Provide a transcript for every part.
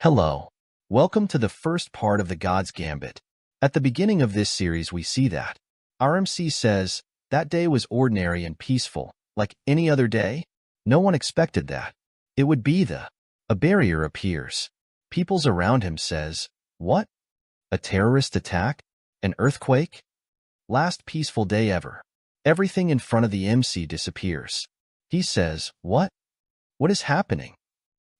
Hello. Welcome to the first part of the God's Gambit. At the beginning of this series, we see that our MC says, that day was ordinary and peaceful, like any other day. No one expected that. It would be a barrier appears. Peoples around him says, what? A terrorist attack? An earthquake? Last peaceful day ever. Everything in front of the MC disappears. He says, what? What is happening?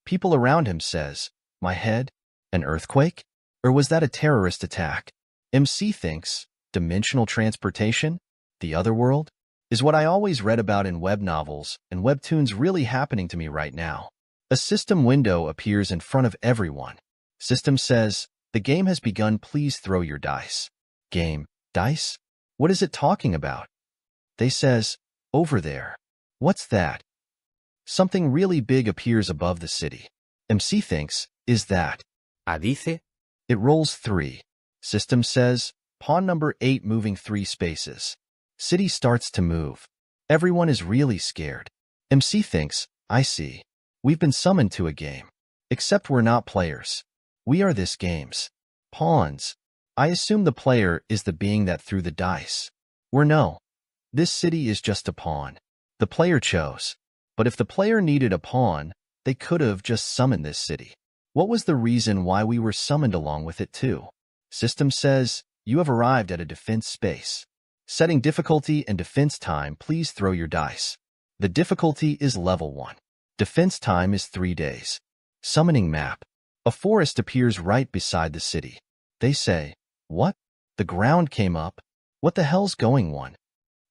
People around him says, my head? An earthquake? Or was that a terrorist attack? MC thinks, dimensional transportation? The other world? Is what I always read about in web novels and webtoons really happening to me right now? A system window appears in front of everyone. System says, the game has begun, please throw your dice. Game, dice? What is it talking about? They says, over there. What's that? Something really big appears above the city. MC thinks, is that? Dice, It rolls 3. System says, pawn number 8 moving 3 spaces. City starts to move. Everyone is really scared. MC thinks, I see. We've been summoned to a game. Except we're not players. We are this game's pawns. I assume the player is the being that threw the dice. We're no. This city is just a pawn. The player chose. But if the player needed a pawn, they could have just summoned this city. What was the reason why we were summoned along with it too? System says, you have arrived at a defense space. Setting difficulty and defense time, please throw your dice. The difficulty is level 1. Defense time is 3 days. Summoning map. A forest appears right beside the city. They say, what? The ground came up. What the hell's going on?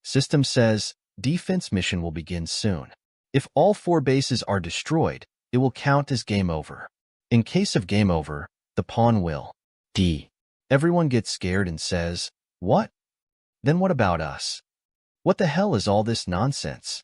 System says, defense mission will begin soon. If all 4 bases are destroyed, it will count as game over. In case of game over, the pawn will D. Everyone gets scared and says, what? Then what about us? What the hell is all this nonsense?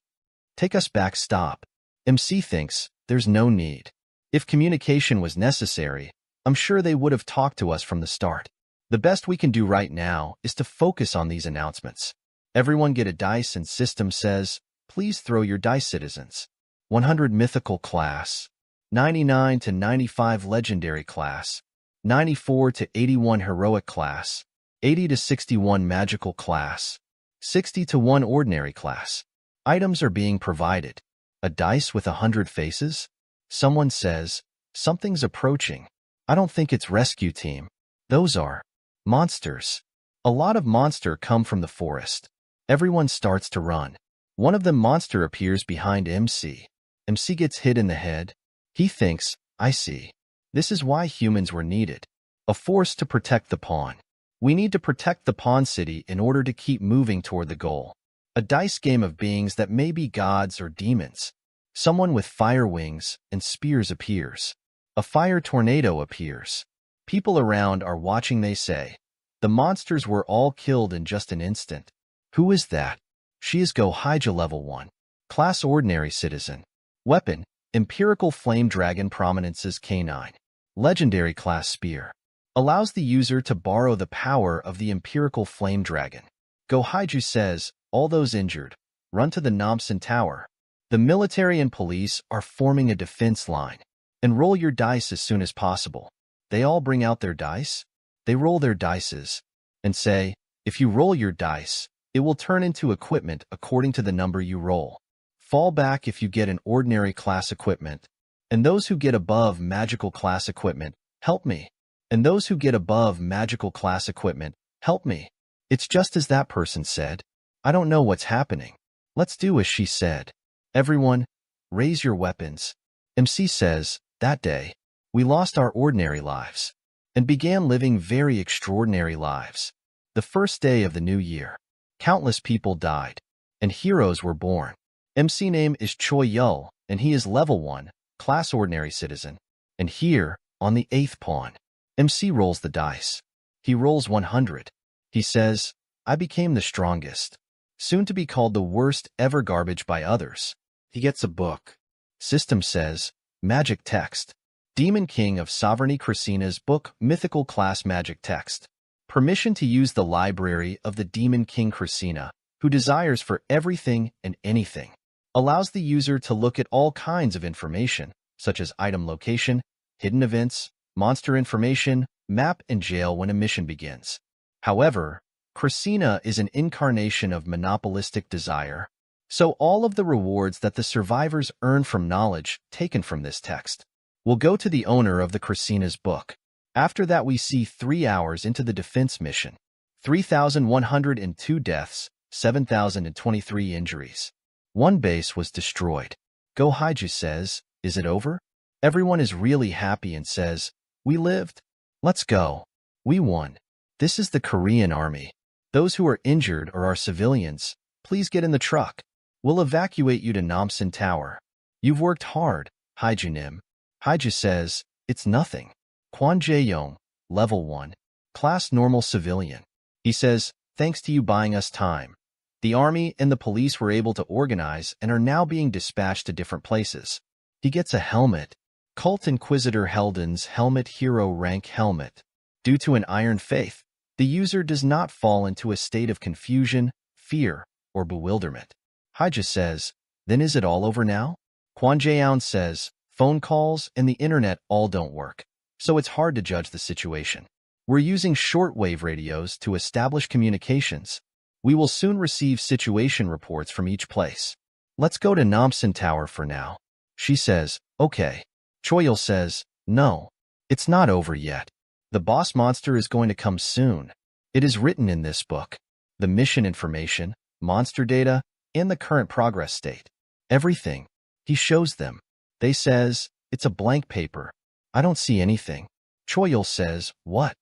Take us back, stop. MC thinks, there's no need. If communication was necessary, I'm sure they would have talked to us from the start. The best we can do right now is to focus on these announcements. Everyone get a dice and system says, please throw your dice, citizens. 100 mythical class. 99 to 95 legendary class, 94 to 81 heroic class, 80 to 61 magical class, 60 to 1 ordinary class. Items are being provided. A dice with 100 faces? Someone says, something's approaching. I don't think it's rescue team. Those are monsters. A lot of monster come from the forest. Everyone starts to run. One of them monster appears behind MC. MC gets hit in the head. He thinks, I see. This is why humans were needed. A force to protect the pawn. We need to protect the pawn city in order to keep moving toward the goal. A dice game of beings that may be gods or demons. Someone with fire wings and spears appears. A fire tornado appears. People around are watching, they say. The monsters were all killed in just an instant. Who is that? She is Gohija level 1. Class ordinary citizen. Weapon. Empirical Flame Dragon Prominences K9. Legendary Class Spear. Allows the user to borrow the power of the Empirical Flame Dragon. Gohiju says, all those injured, run to the Nomsen Tower. The military and police are forming a defense line. And roll your dice as soon as possible. They all bring out their dice. They roll their dices. And say, if you roll your dice, it will turn into equipment according to the number you roll. Fall back if you get an ordinary class equipment. And those who get above magical class equipment, help me. And those who get above magical class equipment, help me. It's just as that person said. I don't know what's happening. Let's do as she said. Everyone, raise your weapons. MC says, that day, we lost our ordinary lives and began living very extraordinary lives. The first day of the new year, countless people died and heroes were born. MC name is Choi Yul, and he is level 1, class ordinary citizen. And here, on the 8th pawn, MC rolls the dice. He rolls 100. He says, I became the strongest. Soon to be called the worst ever garbage by others. He gets a book. System says, magic text. Demon King of Sovereignty Krasina's book, mythical class magic text. Permission to use the library of the Demon King Krasina, who desires for everything and anything. Allows the user to look at all kinds of information, such as item location, hidden events, monster information, map, and jail when a mission begins. However, Christina is an incarnation of monopolistic desire, so all of the rewards that the survivors earn from knowledge taken from this text will go to the owner of the Christina's book. After that, we see 3 hours into the defense mission. 3,102 deaths, 7,023 injuries. One base was destroyed. Go Haiju says, "Is it over?" Everyone is really happy and says, "We lived. Let's go. We won." This is the Korean army. Those who are injured or are civilians, please get in the truck. We'll evacuate you to Namsan Tower. You've worked hard, Haiju-nim. Haiju says, "It's nothing." Kwon Jae-young, level 1, class normal civilian. He says, "Thanks to you buying us time. The army and the police were able to organize and are now being dispatched to different places." He gets a helmet. Cult Inquisitor Helden's helmet, hero rank helmet. Due to an iron faith, the user does not fall into a state of confusion, fear, or bewilderment. Haiju says, "Then is it all over now?" Kwon Jae-young says, "Phone calls and the internet all don't work, so it's hard to judge the situation. We're using shortwave radios to establish communications. We will soon receive situation reports from each place. Let's go to Namsan Tower for now." She says, "Okay." Choyol says, "No, it's not over yet. The boss monster is going to come soon. It is written in this book. The mission information, monster data, and the current progress state. Everything." He shows them. They says, "It's a blank paper. I don't see anything." Choyol says, "What?"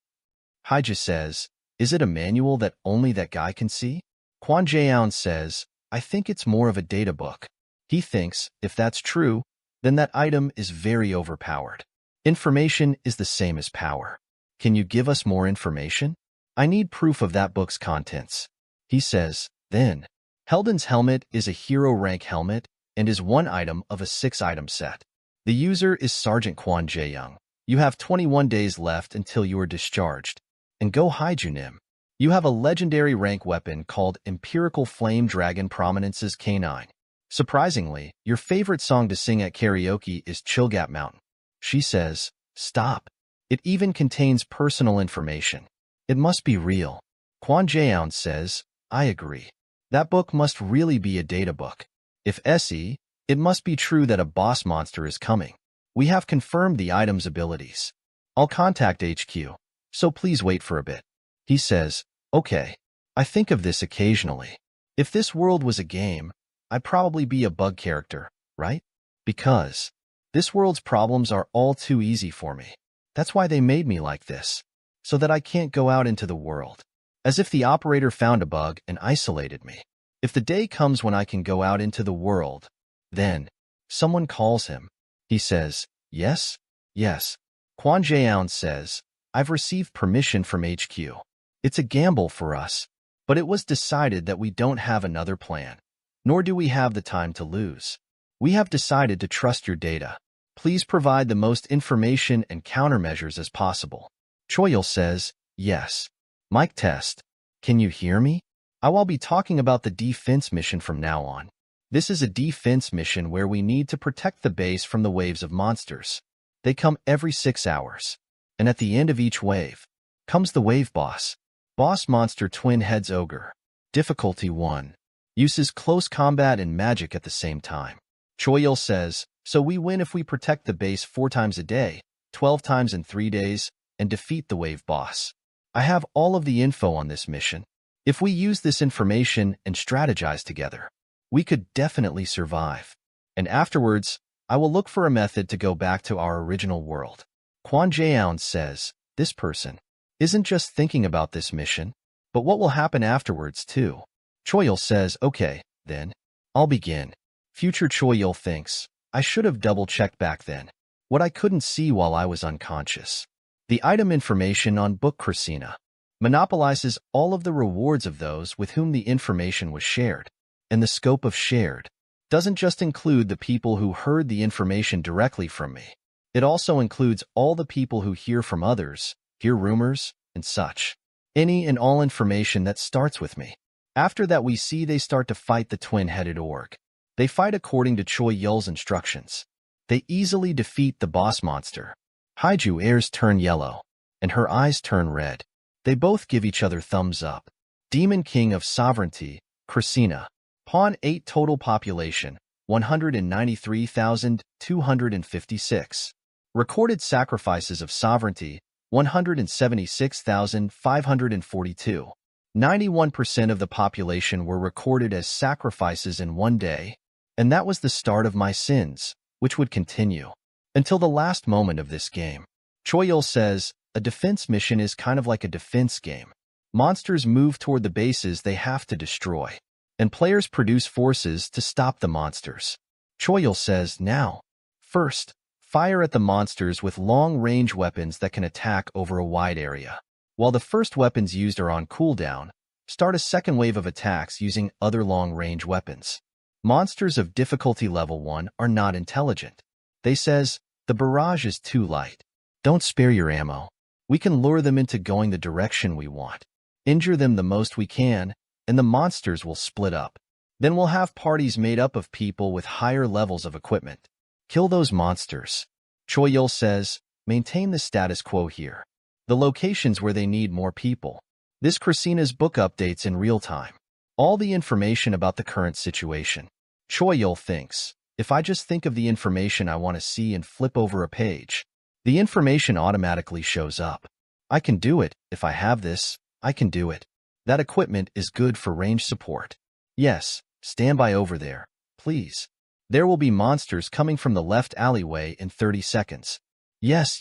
Haiju says, "Is it a manual that only that guy can see?" Kwon Jae-young says, "I think it's more of a data book." He thinks, if that's true, then that item is very overpowered. Information is the same as power. Can you give us more information? I need proof of that book's contents. He says, then. Helden's helmet is a hero rank helmet and is one item of a 6-item set. The user is Sergeant Kwon Jae-young. You have 21 days left until you are discharged. And Go Haiju-nim. You have a legendary rank weapon called Empirical Flame Dragon Prominence's K9. Surprisingly, your favorite song to sing at karaoke is Chilgat Mountain. She says, "Stop. It even contains personal information. It must be real." Kwon Jae-young says, "I agree. That book must really be a data book. If SE, it must be true that a boss monster is coming. We have confirmed the item's abilities. I'll contact HQ, so please wait for a bit." He says, "Okay. I think of this occasionally. If this world was a game, I'd probably be a bug character, right? Because this world's problems are all too easy for me. That's why they made me like this, so that I can't go out into the world. As if the operator found a bug and isolated me. If the day comes when I can go out into the world, then someone calls him." He says, "Yes, yes." Kwon Jae-young says, "I've received permission from HQ. It's a gamble for us, but it was decided that we don't have another plan, nor do we have the time to lose. We have decided to trust your data. Please provide the most information and countermeasures as possible." Choyol says, "Yes. Mic test. Can you hear me? I will be talking about the defense mission from now on. This is a defense mission where we need to protect the base from the waves of monsters. They come every 6 hours. And at the end of each wave comes the wave boss. Boss monster Twin Heads Ogre. Difficulty 1. Uses close combat and magic at the same time." Choyol says, "So we win if we protect the base 4 times a day, 12 times in 3 days, and defeat the wave boss. I have all of the info on this mission. If we use this information and strategize together, we could definitely survive. And afterwards, I will look for a method to go back to our original world." Kwon Jae-young says, "This person isn't just thinking about this mission, but what will happen afterwards too." Choyol says, "Okay, then. I'll begin." Future Choyol thinks, "I should have double-checked back then what I couldn't see while I was unconscious." The item information on Book Christina monopolizes all of the rewards of those with whom the information was shared. And the scope of shared doesn't just include the people who heard the information directly from me. It also includes all the people who hear from others, hear rumors, and such. Any and all information that starts with me. After that, we see they start to fight the twin-headed orc. They fight according to Choi Yul's instructions. They easily defeat the boss monster. Haiju ears turn yellow, and her eyes turn red. They both give each other thumbs up. Demon King of Sovereignty, Christina. Pawn 8 total population, 193,256. Recorded sacrifices of sovereignty, 176,542. 91% of the population were recorded as sacrifices in one day, and that was the start of my sins, which would continue until the last moment of this game. Choyul says, a defense mission is kind of like a defense game. Monsters move toward the bases they have to destroy, and players produce forces to stop the monsters. Choyul says, now, first, fire at the monsters with long-range weapons that can attack over a wide area. While the first weapons used are on cooldown, start a second wave of attacks using other long-range weapons. Monsters of difficulty level 1 are not intelligent. They says, the barrage is too light. Don't spare your ammo. We can lure them into going the direction we want. Injure them the most we can, and the monsters will split up. Then we'll have parties made up of people with higher levels of equipment. Kill those monsters. Choyul says, maintain the status quo here. The locations where they need more people. This Christina's book updates in real time. All the information about the current situation. Choyul thinks, if I just think of the information I want to see and flip over a page, the information automatically shows up. I can do it. If I have this, I can do it. That equipment is good for range support. Yes, stand by over there, please. There will be monsters coming from the left alleyway in 30 seconds. Yes,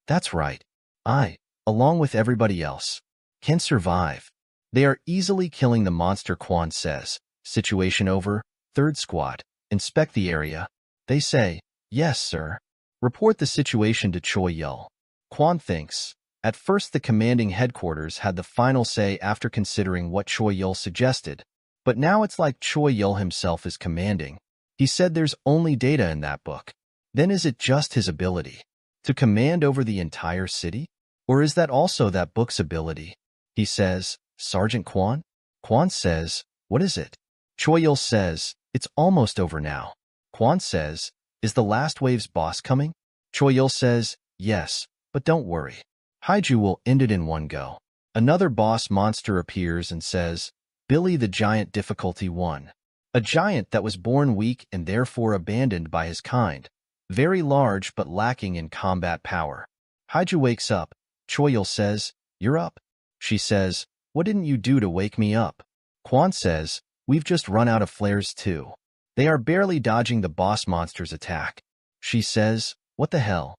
that's right. I, along with everybody else, can survive. They are easily killing the monster, Quan says. Situation over. Third squad. Inspect the area. They say, yes, sir. Report the situation to Choyul. Quan thinks, at first the commanding headquarters had the final say after considering what Choyul suggested, but now it's like Choyul himself is commanding. He said there's only data in that book. Then is it just his ability to command over the entire city? Or is that also that book's ability? He says, Sergeant Quan? Quan says, what is it? Choyul says, it's almost over now. Quan says, is the last wave's boss coming? Choyul says, yes, but don't worry. Haiju will end it in one go. Another boss monster appears and says, Billy the Giant difficulty 1. A giant that was born weak and therefore abandoned by his kind. Very large but lacking in combat power. Haiju wakes up. Choyul says, you're up. She says, what didn't you do to wake me up? Quan says, we've just run out of flares too. They are barely dodging the boss monster's attack. She says, what the hell?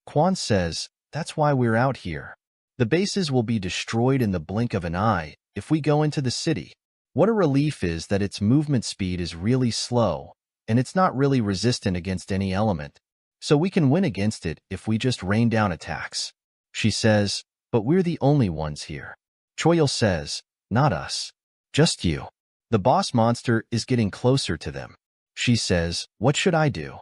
Quan says, that's why we're out here. The bases will be destroyed in the blink of an eye if we go into the city. What a relief is that its movement speed is really slow, and it's not really resistant against any element, so we can win against it if we just rain down attacks. She says, but we're the only ones here. Choyul says, not us. Just you. The boss monster is getting closer to them. She says, what should I do?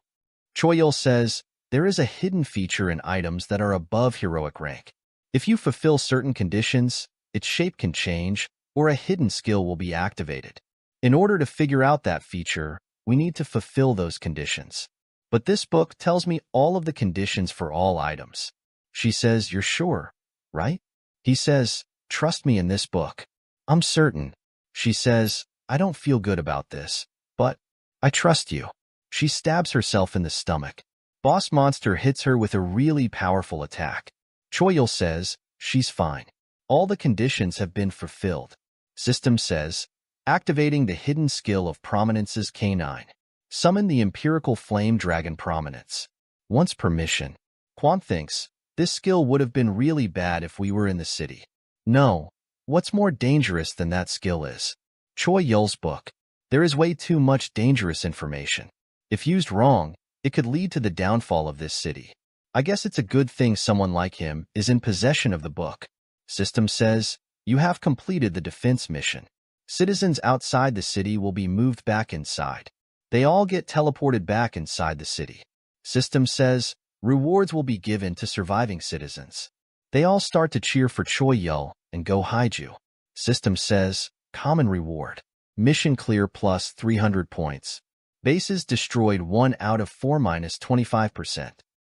Choyul says, there is a hidden feature in items that are above heroic rank. If you fulfill certain conditions, its shape can change, or a hidden skill will be activated. In order to figure out that feature, we need to fulfill those conditions. But this book tells me all of the conditions for all items. She says, you're sure, right? He says, trust me in this book. I'm certain. She says, I don't feel good about this, but I trust you. She stabs herself in the stomach. Boss monster hits her with a really powerful attack. Choyul says, she's fine. All the conditions have been fulfilled. System says, activating the hidden skill of Prominence's K9. Summon the Empirical Flame Dragon Prominence. Once per mission. Quan thinks, this skill would have been really bad if we were in the city. No, what's more dangerous than that skill is? Choyul's book. There is way too much dangerous information. If used wrong, it could lead to the downfall of this city. I guess it's a good thing someone like him is in possession of the book. System says, you have completed the defense mission. Citizens outside the city will be moved back inside. They all get teleported back inside the city. System says, rewards will be given to surviving citizens. They all start to cheer for Choyul and go Haiju. System says, common reward. Mission clear plus 300 points. Bases destroyed 1 out of 4 minus 25%.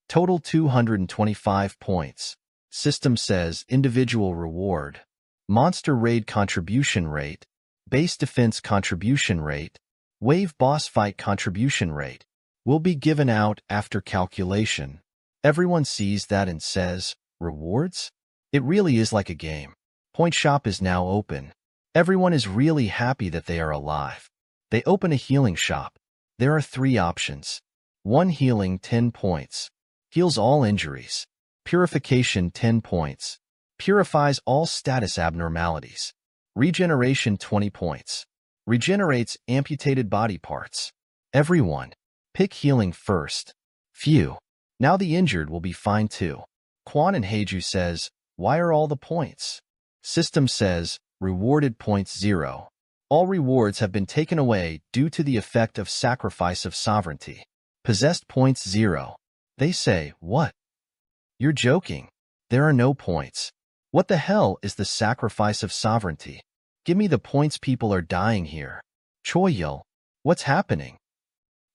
Total 225 points. System says individual reward, monster raid contribution rate, base defense contribution rate, wave boss fight contribution rate will be given out after calculation. Everyone sees that and says, rewards? It really is like a game. Point shop is now open. Everyone is really happy that they are alive. They open a healing shop. There are 3 options. 1 healing 10 points. Heals all injuries. Purification 10 points. Purifies all status abnormalities. Regeneration 20 points. Regenerates amputated body parts. Everyone, pick healing first. Phew. Now the injured will be fine too. Quan and Heiju says, why are all the points? System says, rewarded points 0. All rewards have been taken away due to the effect of sacrifice of sovereignty. Possessed points 0. They say, what? You're joking. There are no points. What the hell is the sacrifice of sovereignty? Give me the points, people are dying here. Choyil, what's happening?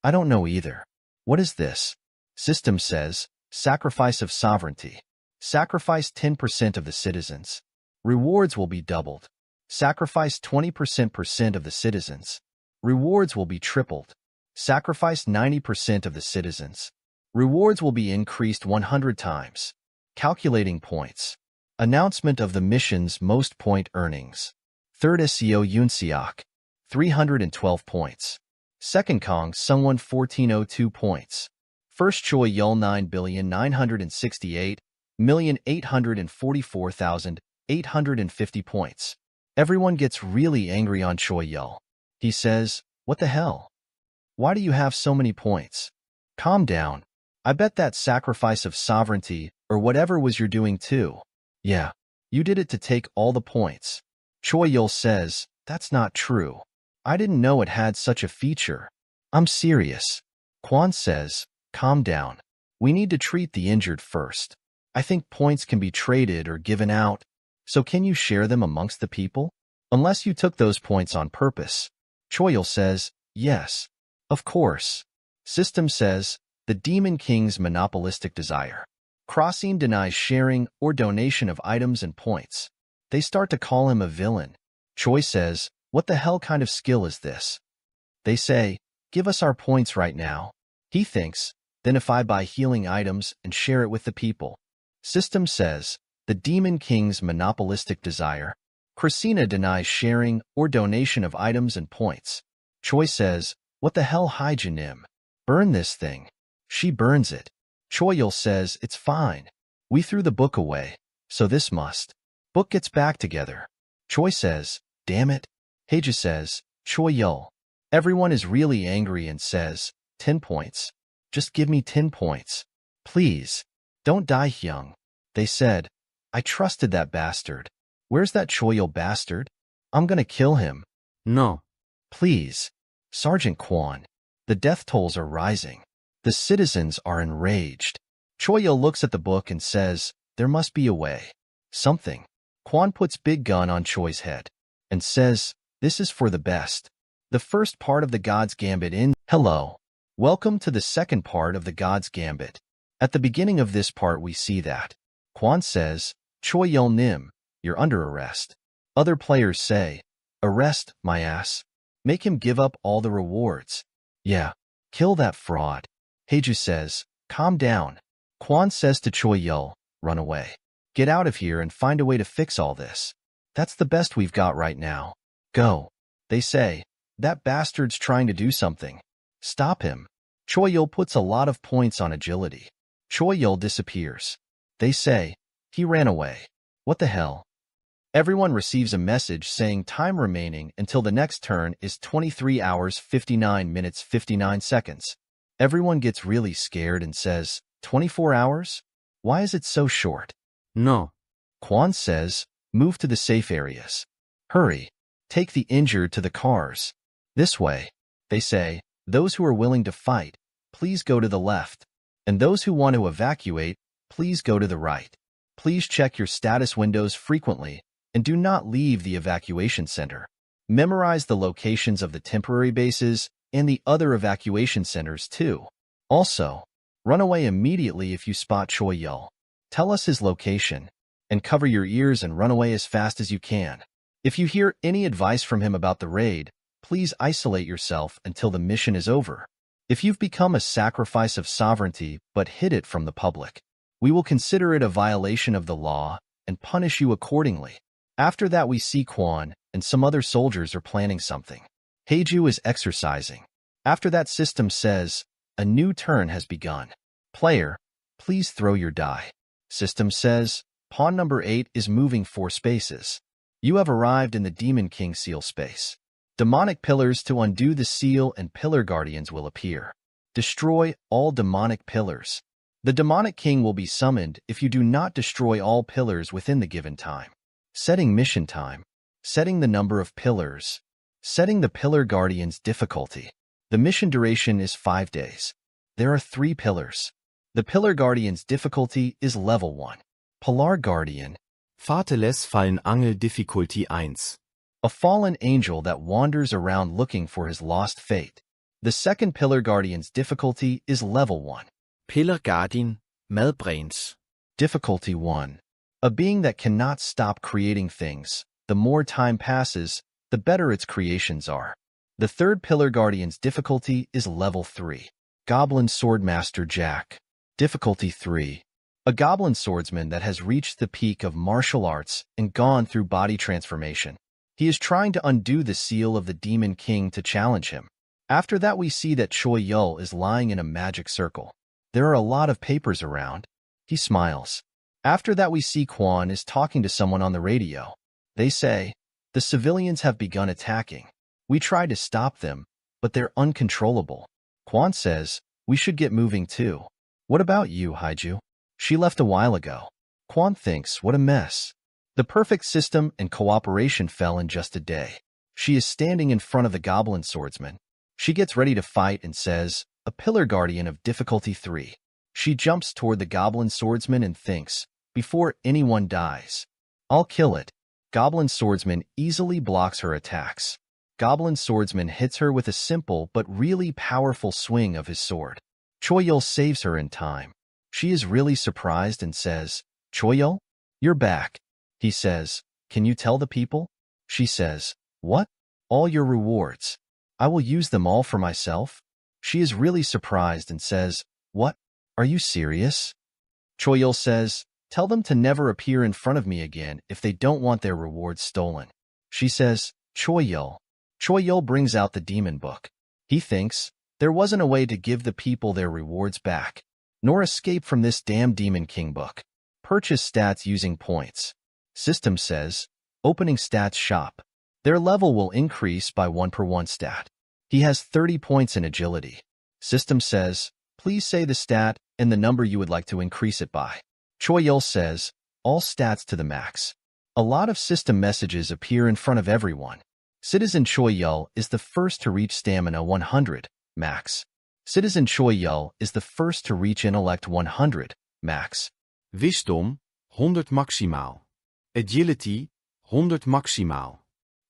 I don't know either. What is this? System says, sacrifice of sovereignty. Sacrifice 10% of the citizens. Rewards will be doubled. Sacrifice 20% of the citizens. Rewards will be tripled. Sacrifice 90% of the citizens. Rewards will be increased 100 times. Calculating points. Announcement of the mission's most point earnings. Third SEO Yunseok, 312 points. Second Kong Sungwon 1402 points. First Choi Yul 9,968,844,850 points. Everyone gets really angry on Choi Yul. He says, what the hell? Why do you have so many points? Calm down. I bet that sacrifice of sovereignty or whatever was you're doing too. Yeah, you did it to take all the points. Choi Yul says, that's not true. I didn't know it had such a feature. I'm serious. Quan says, calm down. We need to treat the injured first. I think points can be traded or given out. So can you share them amongst the people? Unless you took those points on purpose. Choi Yul says, yes. Of course. System says, the Demon King's monopolistic desire. Crossing denies sharing or donation of items and points. They start to call him a villain. Choi says, what the hell kind of skill is this? They say, give us our points right now. He thinks, then if I buy healing items and share it with the people. System says, the Demon King's monopolistic desire. Christina denies sharing or donation of items and points. Choi says, what the hell, Haijinim? Burn this thing. She burns it. Choi Yul says, it's fine. We threw the book away, so this must. Book gets back together. Choi says, damn it. Heiju says, Choi Yul. Everyone is really angry and says, 10 points. Just give me 10 points. Please. Don't die, Hyung. They said, I trusted that bastard. Where's that Choi Yul bastard? I'm gonna kill him. No. Please. Sergeant Quan. The death tolls are rising. The citizens are enraged. Choi Yul looks at the book and says, there must be a way. Something. Quan puts big gun on Choi's head and says, this is for the best. The first part of the God's Gambit in. Hello. Welcome to the second part of the God's Gambit. At the beginning of this part we see that. Quan says, Choi Yul Nim, you're under arrest. Other players say, arrest, my ass. Make him give up all the rewards. Yeah, kill that fraud. Heiju says, calm down. Quan says to Choi Yul, run away. Get out of here and find a way to fix all this. That's the best we've got right now. Go. They say, that bastard's trying to do something. Stop him. Choi Yul puts a lot of points on agility. Choi Yul disappears. They say, he ran away. What the hell? Everyone receives a message saying time remaining until the next turn is 23 hours 59 minutes 59 seconds. Everyone gets really scared and says, 24 hours? Why is it so short? No. Quan says, move to the safe areas. Hurry. Take the injured to the cars. This way. They say, those who are willing to fight, please go to the left. And those who want to evacuate, please go to the right. Please check your status windows frequently and do not leave the evacuation center. Memorize the locations of the temporary bases and the other evacuation centers too. Also, Run away immediately if you spot Choi Yul. Tell us his location, and cover your ears and run away as fast as you can. If you hear any advice from him about the raid, please isolate yourself until the mission is over. If you've become a sacrifice of sovereignty but hid it from the public, we will consider it a violation of the law and punish you accordingly. After that, we see Quan and some other soldiers are planning something. Heiju is exercising. After that, system says, a new turn has begun. Player, please throw your die. System says, pawn number 8 is moving 4 spaces. You have arrived in the Demon King seal space. Demonic pillars to undo the seal and pillar guardians will appear. Destroy all demonic pillars. The Demonic King will be summoned if you do not destroy all pillars within the given time. Setting mission time. Setting the number of pillars. Setting the pillar guardians difficulty. The mission duration is 5 days. There are 3 pillars. The pillar guardians difficulty is level 1. Pilar Guardian. Vaterless fallen Angel Difficulty 1. A fallen angel that wanders around looking for his lost fate. The second pillar guardian's difficulty is level 1. Pillar Guardian Madbrains. Difficulty 1. A being that cannot stop creating things. The more time passes, the better its creations are. The third pillar guardian's difficulty is level 3. Goblin Swordmaster Jack. Difficulty 3. A goblin swordsman that has reached the peak of martial arts and gone through body transformation. He is trying to undo the seal of the Demon King to challenge him. After that, we see that Choi Yul is lying in a magic circle. There are a lot of papers around. He smiles. After that, we see Quan is talking to someone on the radio. They say, the civilians have begun attacking. We tried to stop them, but they're uncontrollable. Quan says, we should get moving too. What about you, Heiju? She left a while ago. Quan thinks, what a mess. The perfect system and cooperation fell in just a day. She is standing in front of the goblin swordsman. She gets ready to fight and says, a pillar guardian of difficulty 3. She jumps toward the goblin swordsman and thinks, before anyone dies, I'll kill it. Goblin swordsman easily blocks her attacks. Goblin swordsman hits her with a simple but really powerful swing of his sword. Choi Yul saves her in time. She is really surprised and says, Choi Yul, you're back. He says, can you tell the people? She says, what? All your rewards. I will use them all for myself? She is really surprised and says, what? Are you serious? Choi Yul says, tell them to never appear in front of me again if they don't want their rewards stolen. She says, Choi Yul. Choi Yul brings out the demon book. He thinks, there wasn't a way to give the people their rewards back, nor escape from this damn Demon King book. Purchase stats using points. System says, opening stats shop. Their level will increase by 1 per 1 stat. He has 30 points in agility. System says, please say the stat and the number you would like to increase it by. Choi Yul says, all stats to the max. A lot of system messages appear in front of everyone. Citizen Choi Yul is the first to reach stamina 100, max. Citizen Choi Yul is the first to reach intellect 100, max. Wisdom 100 maximaal. Agility 100 maximaal.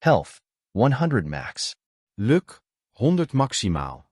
Health 100 max. Luck 100 maximaal.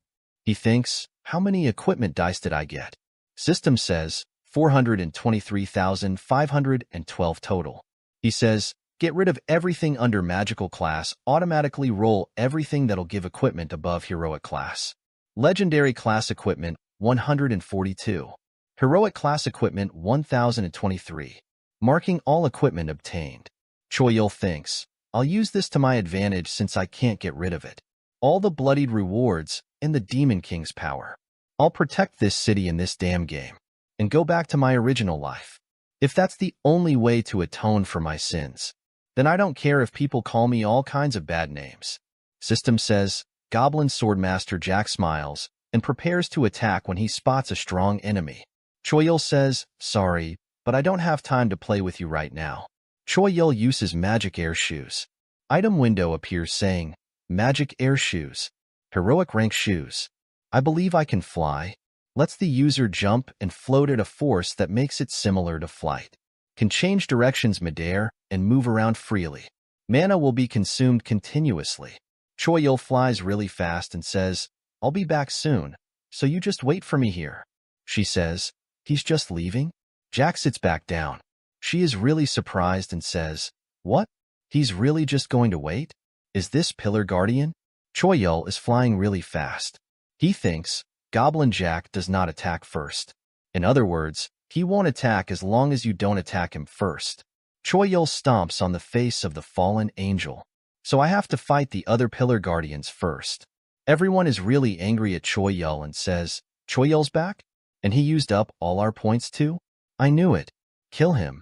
He thinks, how many equipment dice did I get? System says, 423,512 total. He says, get rid of everything under magical class, automatically roll everything that'll give equipment above heroic class. Legendary class equipment, 142. Heroic class equipment, 1,023. Marking all equipment obtained. Choi Yul thinks, I'll use this to my advantage since I can't get rid of it. All the bloodied rewards and the Demon King's power. I'll protect this city in this damn game and go back to my original life. If that's the only way to atone for my sins, then I don't care if people call me all kinds of bad names. System says, Goblin Swordmaster Jack smiles and prepares to attack when he spots a strong enemy. Choi Yul says, sorry, but I don't have time to play with you right now. Choi Yul uses Magic Air Shoes. Item window appears saying, Magic Air Shoes. Heroic Rank Shoes. I believe I can fly. Lets the user jump and float at a force that makes it similar to flight. Can change directions midair and move around freely. Mana will be consumed continuously. Choi Yul flies really fast and says, I'll be back soon, so you just wait for me here. She says, "He's just leaving?" Jack sits back down. She is really surprised and says, "What? He's really just going to wait? Is this Pillar Guardian?" Choyul is flying really fast. He thinks Goblin Jack does not attack first. In other words, he won't attack as long as you don't attack him first. Choyul stomps on the face of the fallen angel. "So I have to fight the other Pillar Guardians first." Everyone is really angry at Choyul and says, "Choyul's back? And he used up all our points too? I knew it. Kill him."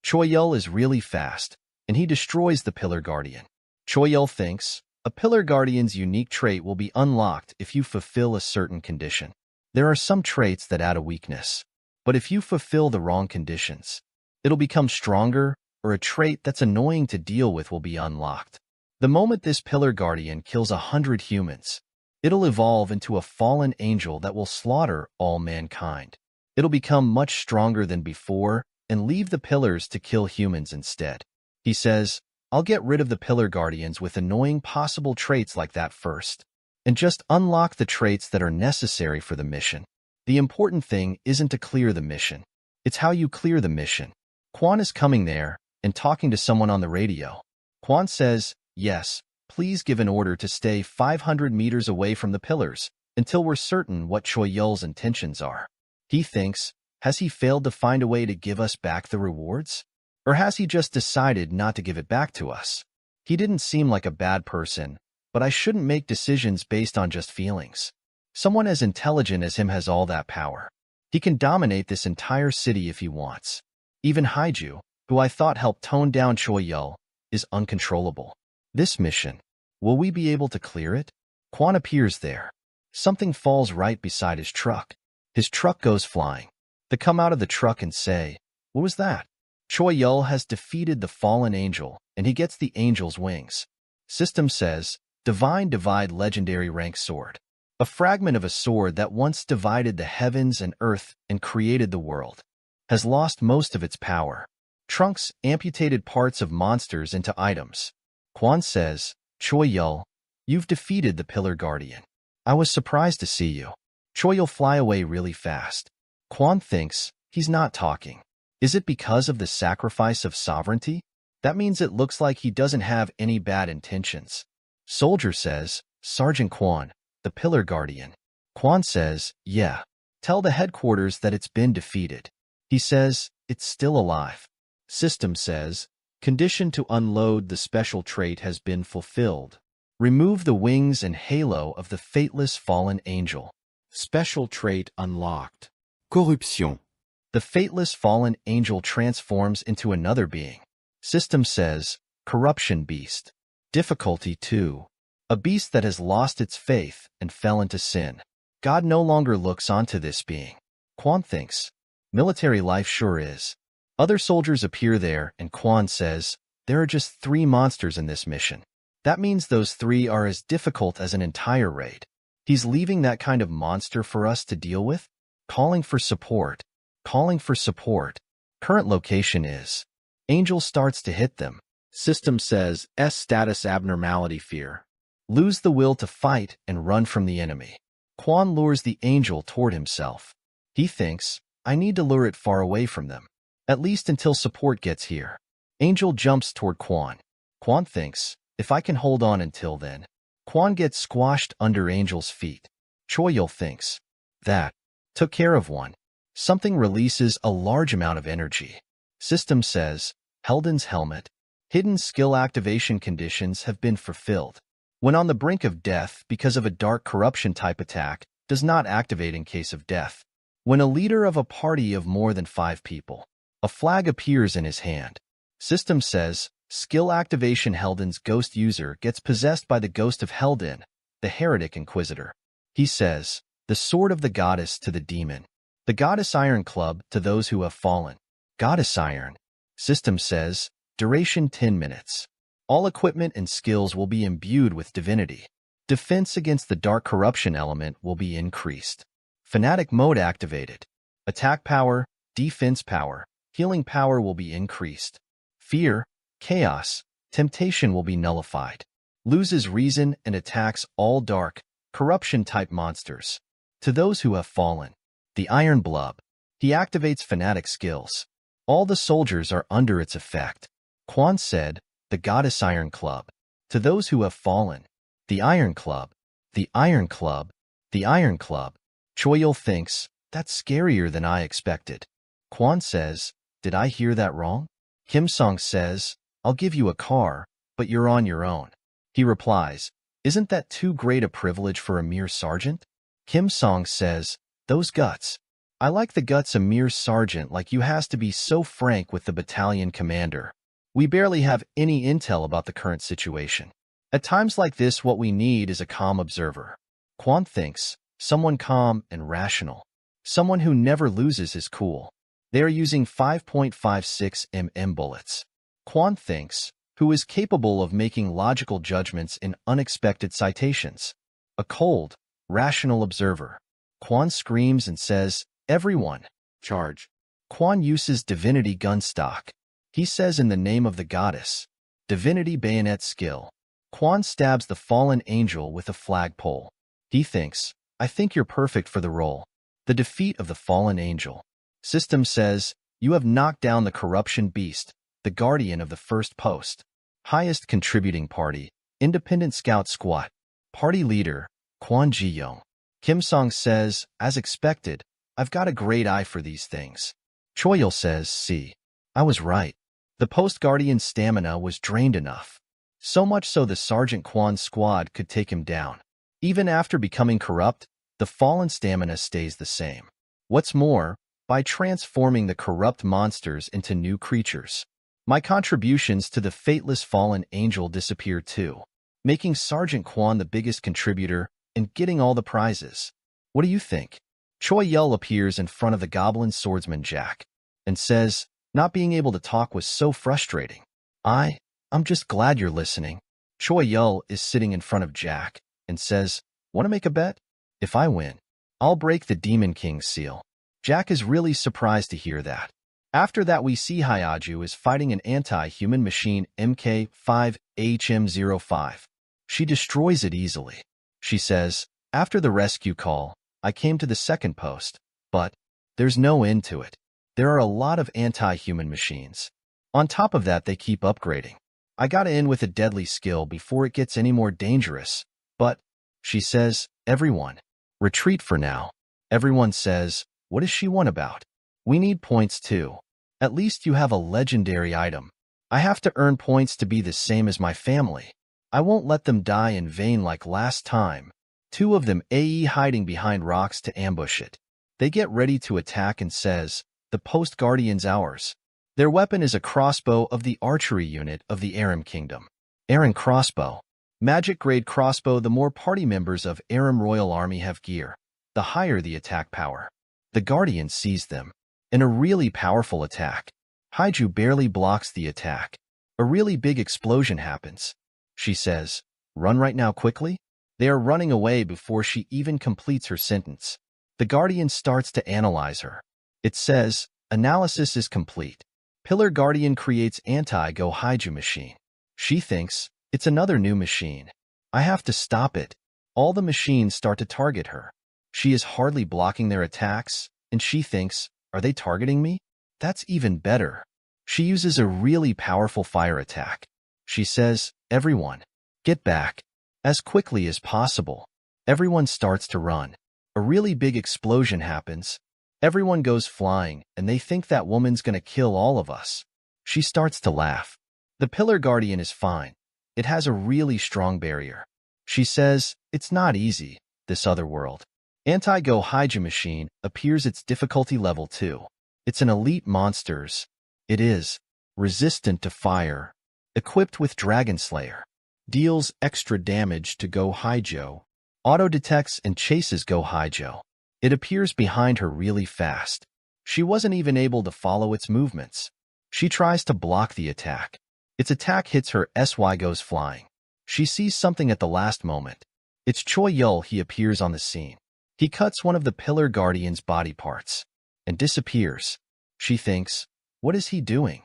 Choyul is really fast, and he destroys the Pillar Guardian. Choyul thinks a Pillar Guardian's unique trait will be unlocked if you fulfill a certain condition. There are some traits that add a weakness, but if you fulfill the wrong conditions, it'll become stronger, or a trait that's annoying to deal with will be unlocked. The moment this Pillar Guardian kills 100 humans, it'll evolve into a fallen angel that will slaughter all mankind. It'll become much stronger than before and leave the pillars to kill humans instead. He says, "I'll get rid of the Pillar Guardians with annoying possible traits like that first, and just unlock the traits that are necessary for the mission. The important thing isn't to clear the mission. It's how you clear the mission." Quan is coming there and talking to someone on the radio. Quan says, "Yes, please give an order to stay 500 meters away from the pillars until we're certain what Choyul's intentions are." He thinks, has he failed to find a way to give us back the rewards? Or has he just decided not to give it back to us? He didn't seem like a bad person, but I shouldn't make decisions based on just feelings. Someone as intelligent as him has all that power. He can dominate this entire city if he wants. Even Haiju, who I thought helped tone down Choyul, is uncontrollable. This mission, will we be able to clear it? Quan appears there. Something falls right beside his truck. His truck goes flying. They come out of the truck and say, "What was that?" Choyul has defeated the fallen angel, and he gets the angel's wings. System says, "Divine Divide Legendary Rank Sword." A fragment of a sword that once divided the heavens and earth and created the world. Has lost most of its power. Trunks amputated parts of monsters into items. Quan says, "Choyul, you've defeated the Pillar Guardian. I was surprised to see you." Choyul fly away really fast. Quan thinks he's not talking. Is it because of the sacrifice of sovereignty? That means it looks like he doesn't have any bad intentions. Soldier says, "Sergeant Quan, the Pillar Guardian." Quan says, "Yeah. Tell the headquarters that it's been defeated." He says, "It's still alive." System says, "Condition to unload the special trait has been fulfilled. Remove the wings and halo of the fateless fallen angel." Special trait unlocked. Corruption. The fateless fallen angel transforms into another being. System says, "Corruption beast." Difficulty 2. A beast that has lost its faith and fell into sin. God no longer looks onto this being. Quan thinks, military life sure is. Other soldiers appear there and Quan says, "There are just 3 monsters in this mission. That means those 3 are as difficult as an entire raid. He's leaving that kind of monster for us to deal with?" Calling for support. Calling for support. Current location is. Angel starts to hit them. System says, S status abnormality fear. Lose the will to fight and run from the enemy. Quan lures the angel toward himself. He thinks, I need to lure it far away from them. At least until support gets here. Angel jumps toward Quan. Quan thinks, if I can hold on until then. Quan gets squashed under Angel's feet. Choyul thinks, that took care of one. Something releases a large amount of energy. System says, Helden's helmet. Hidden skill activation conditions have been fulfilled. When on the brink of death because of a dark corruption type attack, does not activate in case of death. When a leader of a party of more than 5 people, a flag appears in his hand. System says, skill activation Helden's ghost user gets possessed by the ghost of Helden, the heretic inquisitor. He says, the sword of the goddess to the demon. The goddess iron club to those who have fallen. Goddess iron. System says, duration 10 minutes. All equipment and skills will be imbued with divinity. Defense against the dark corruption element will be increased. Fanatic mode activated. Attack power, defense power, healing power will be increased. Fear, chaos, temptation will be nullified. Loses reason and attacks all dark, corruption-type monsters. To those who have fallen. The Iron Blub. He activates fanatic skills. All the soldiers are under its effect. Quan said, the Goddess Iron Club. To those who have fallen. The Iron Club. The Iron Club. The Iron Club. Choyul thinks, that's scarier than I expected. Quan says, did I hear that wrong? Kim Song says, I'll give you a car, but you're on your own. He replies, isn't that too great a privilege for a mere sergeant? Kim Song says, those guts. I like the guts a mere sergeant like you has to be so frank with the battalion commander. We barely have any intel about the current situation. At times like this, what we need is a calm observer. Quan thinks, someone calm and rational. Someone who never loses his cool. They are using 5.56 mm bullets. Quan thinks, who is capable of making logical judgments in unexpected citations. A cold, rational observer. Quan screams and says, everyone, Charge. Quan uses divinity gun stock. He says in the name of the goddess. Divinity bayonet skill. Quan stabs the fallen angel with a flagpole. He thinks, I think you're perfect for the role. The defeat of the fallen angel. System says, you have knocked down the corruption beast, the guardian of the first post. Highest contributing party, Independent Scout Squad. Party leader, Quan Ji-young. Kim Song says, as expected, I've got a great eye for these things. Choyul says, see, I was right. The post guardian's stamina was drained enough. So much so the Sergeant Quan's squad could take him down. Even after becoming corrupt, the fallen stamina stays the same. What's more, by transforming the corrupt monsters into new creatures. My contributions to the fateless fallen angel disappear too, making Sergeant Quan the biggest contributor and getting all the prizes. What do you think? Choi Yul appears in front of the goblin swordsman Jack and says, not being able to talk was so frustrating. I'm just glad you're listening. Choi Yul is sitting in front of Jack and says, want to make a bet? If I win, I'll break the Demon King's seal. Jack is really surprised to hear that. After that, we see Hyaju is fighting an anti-human machine MK5HM05. She destroys it easily. She says, after the rescue call, I came to the second post, but there's no end to it. There are a lot of anti-human machines. On top of that, they keep upgrading. I got in with a deadly skill before it gets any more dangerous, but, she says, everyone, retreat for now. Everyone says, what does she want about? We need points too. At least you have a legendary item. I have to earn points to be the same as my family. I won't let them die in vain like last time. Two of them AE hiding behind rocks to ambush it. They get ready to attack and says, the post guardian's ours. Their weapon is a crossbow of the archery unit of the Aram Kingdom. Aram crossbow. Magic grade crossbow. The more party members of Aram Royal Army have gear, the higher the attack power. The Guardian sees them. In a really powerful attack, Haiju barely blocks the attack. A really big explosion happens. She says, run right now quickly? They are running away before she even completes her sentence. The Guardian starts to analyze her. It says, analysis is complete. Pillar Guardian creates anti-Go Haiju machine. She thinks, it's another new machine. I have to stop it. All the machines start to target her. She is hardly blocking their attacks, and she thinks, are they targeting me? That's even better. She uses a really powerful fire attack. She says, everyone, get back. As quickly as possible. Everyone starts to run. A really big explosion happens. Everyone goes flying, and they think that woman's gonna kill all of us. She starts to laugh. The Pillar Guardian is fine. It has a really strong barrier. She says, it's not easy, this other world. Anti-Go Haiju machine appears its difficulty level 2. It's an elite monsters. It is resistant to fire. Equipped with Dragon Slayer. Deals extra damage to Go Haiju. Auto-detects and chases Go Haiju. It appears behind her really fast. She wasn't even able to follow its movements. She tries to block the attack. Its attack hits her. SY goes flying. She sees something at the last moment. It's Choi Yul. He appears on the scene. He cuts one of the Pillar Guardian's body parts and disappears. She thinks, what is he doing?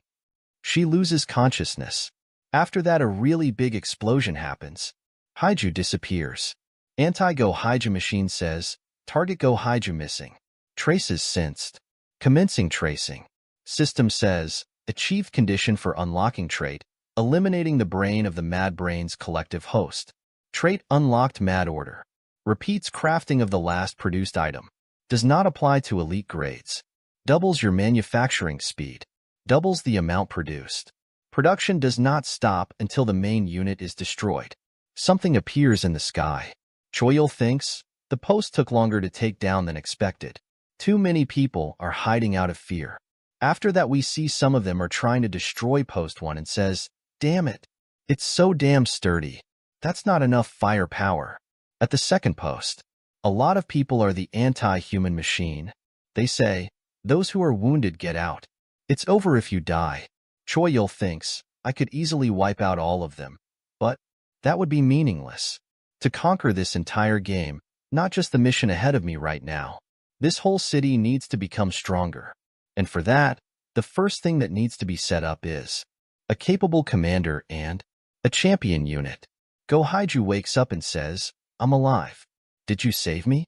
She loses consciousness. After that, a really big explosion happens. Haiju disappears. Anti-Go Haiju machine says, target Go Haiju missing. Traces sensed. Commencing tracing. System says, achieved condition for unlocking trait, eliminating the brain of the mad brain's collective host. Trait unlocked mad order. Repeats crafting of the last produced item. Does not apply to elite grades. Doubles your manufacturing speed. Doubles the amount produced. Production does not stop until the main unit is destroyed. Something appears in the sky. Choyol thinks, the post took longer to take down than expected. Too many people are hiding out of fear. After that, we see some of them are trying to destroy post 1 and says, damn it, it's so damn sturdy. That's not enough firepower. At the second post, a lot of people are the anti-human machine. They say, those who are wounded get out. It's over if you die. Choyol thinks, I could easily wipe out all of them. But that would be meaningless. To conquer this entire game, not just the mission ahead of me right now. This whole city needs to become stronger. And for that, the first thing that needs to be set up is a capable commander and a champion unit. Go-Haiju wakes up and says, I'm alive. Did you save me?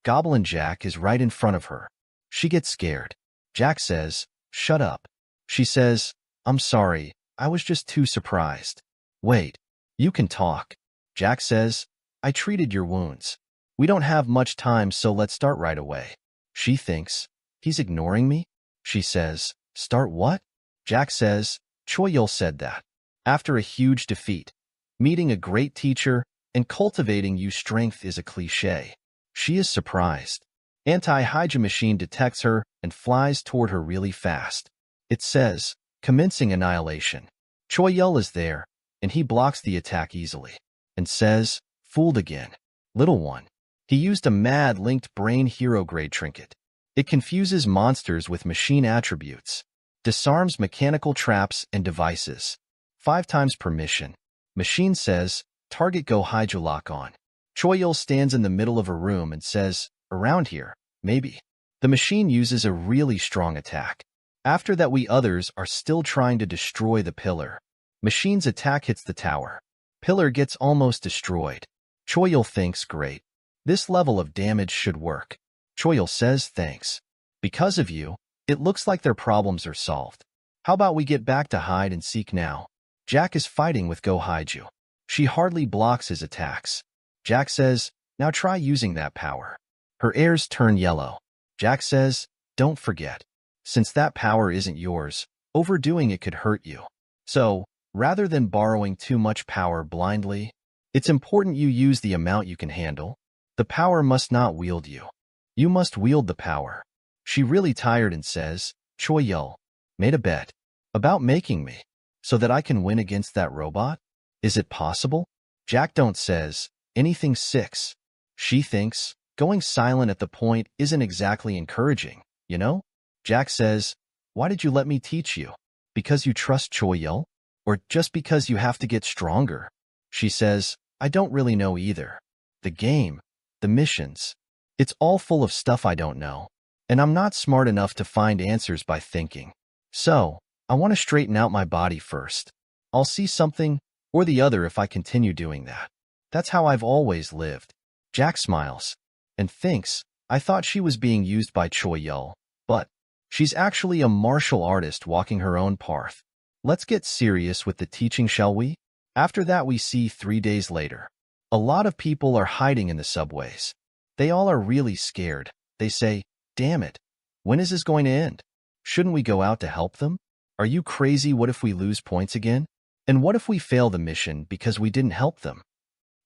Goblin Jack is right in front of her. She gets scared. Jack says, shut up. She says, I'm sorry, I was just too surprised. Wait, you can talk. Jack says, I treated your wounds. We don't have much time, so let's start right away. She thinks, he's ignoring me? She says, start what? Jack says, Choyol said that. After a huge defeat, meeting a great teacher and cultivating your strength is a cliché. She is surprised. Anti-Haiju machine detects her and flies toward her really fast. It says, commencing annihilation. Choyol is there, and he blocks the attack easily, and says, fooled again. Little one. He used a mad linked brain hero grade trinket. It confuses monsters with machine attributes. Disarms mechanical traps and devices. 5 times per mission. Machine says, target Go-Haiju lock on. Choyol stands in the middle of a room and says, around here, maybe. The machine uses a really strong attack. After that, we others are still trying to destroy the pillar. Machine's attack hits the tower. Pillar gets almost destroyed. Choyol thinks, great. This level of damage should work. Choyol says, thanks. Because of you, it looks like their problems are solved. How about we get back to hide and seek now? Jack is fighting with Go-Haiju. She hardly blocks his attacks. Jack says, now try using that power. Her airs turn yellow. Jack says, don't forget. Since that power isn't yours, overdoing it could hurt you. So, rather than borrowing too much power blindly, it's important you use the amount you can handle. The power must not wield you. You must wield the power. She really tired and says, Choyol, made a bet about making me so that I can win against that robot? Is it possible? Jack don't says, anything 6. She thinks, going silent at the point isn't exactly encouraging, you know? Jack says, why did you let me teach you? Because you trust Choyol? Or just because you have to get stronger? She says, I don't really know either. The game, the missions, it's all full of stuff I don't know. And I'm not smart enough to find answers by thinking. So, I want to straighten out my body first. I'll see something or the other if I continue doing that. That's how I've always lived. Jack smiles and thinks, I thought she was being used by Choyol, but she's actually a martial artist walking her own path. Let's get serious with the teaching, shall we? After that, we see 3 days later. A lot of people are hiding in the subways. They all are really scared. They say, damn it, when is this going to end? Shouldn't we go out to help them? Are you crazy? What if we lose points again? And what if we fail the mission because we didn't help them?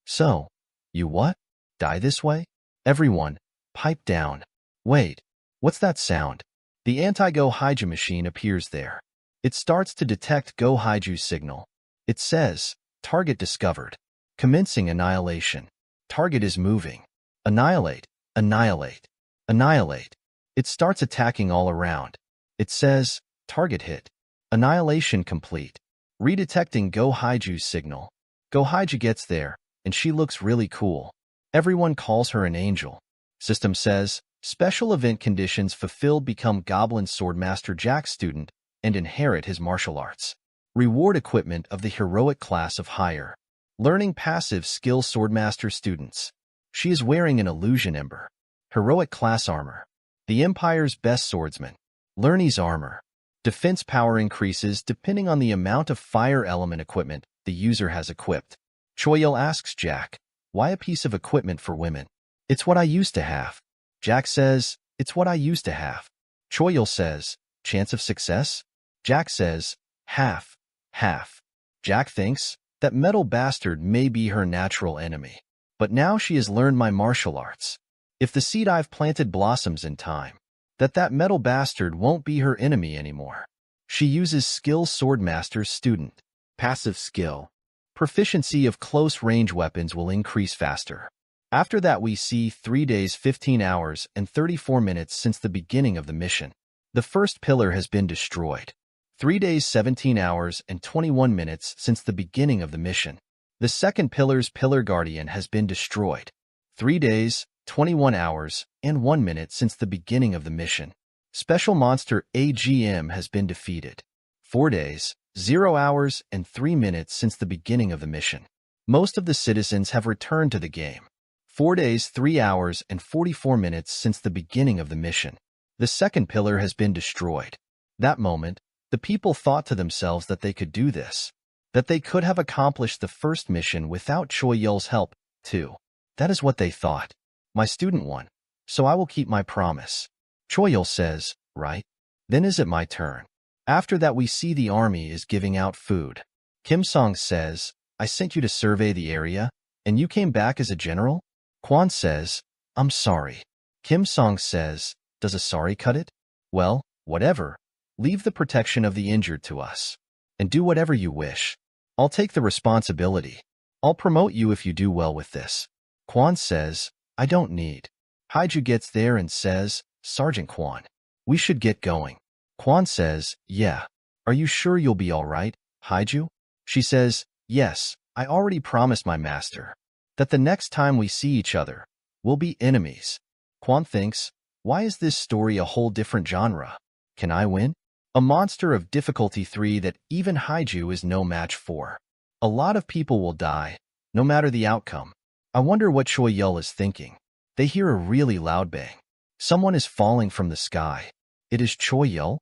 So, you what? Die this way? Everyone, pipe down. Wait, what's that sound? The anti-Go-Haiju machine appears there. It starts to detect Go-Haiju's signal. It says, target discovered. Commencing annihilation. Target is moving. Annihilate, annihilate, annihilate. It starts attacking all around. It says, target hit. Annihilation complete. Redetecting Go-Haiju's signal. Go-Haiju gets there, and she looks really cool. Everyone calls her an angel. System says, special event conditions fulfilled, become Goblin Swordmaster Jack student and inherit his martial arts. Reward equipment of the heroic class of higher. Learning passive skill Swordmaster students. She is wearing an illusion ember. Heroic class armor. The Empire's best swordsman. Lernie's armor. Defense power increases depending on the amount of fire element equipment the user has equipped. Choyil asks Jack, why a piece of equipment for women? It's what I used to have. Jack says, it's what I used to have. Choyil says, chance of success? Jack says, half. Jack thinks that metal bastard may be her natural enemy. But now she has learned my martial arts. If the seed I've planted blossoms in time, that metal bastard won't be her enemy anymore. She uses skill Swordmaster's student. Passive skill. Proficiency of close-range weapons will increase faster. After that we see 3 days 15 hours and 34 minutes since the beginning of the mission. The first pillar has been destroyed. 3 days 17 hours and 21 minutes since the beginning of the mission. The second pillar's pillar guardian has been destroyed. 3 days, 21 hours, and 1 minute since the beginning of the mission. Special monster AGM has been defeated. 4 days, 0 hours, and 3 minutes since the beginning of the mission. Most of the citizens have returned to the game. 4 days, 3 hours, and 44 minutes since the beginning of the mission. The second pillar has been destroyed. That moment, the people thought to themselves that they could do this, that they could have accomplished the first mission without Choyil's help, too. That is what they thought. My student won, so I will keep my promise. Choyil says, right? Then is it my turn? After that we see the army is giving out food. Kim Song says, I sent you to survey the area, and you came back as a general? Kwon says, I'm sorry. Kim Song says, does a sorry cut it? Well, whatever. Leave the protection of the injured to us. And do whatever you wish. I'll take the responsibility. I'll promote you if you do well with this. Kwon says, I don't need. Haiju gets there and says, Sergeant Kwon, we should get going. Kwon says, yeah. Are you sure you'll be all right, Haiju? She says, yes, I already promised my master that the next time we see each other, we'll be enemies. Kwon thinks, why is this story a whole different genre? Can I win? A monster of difficulty 3 that even Haiju is no match for. A lot of people will die, no matter the outcome. I wonder what Choyil is thinking. They hear a really loud bang. Someone is falling from the sky. It is Choyil.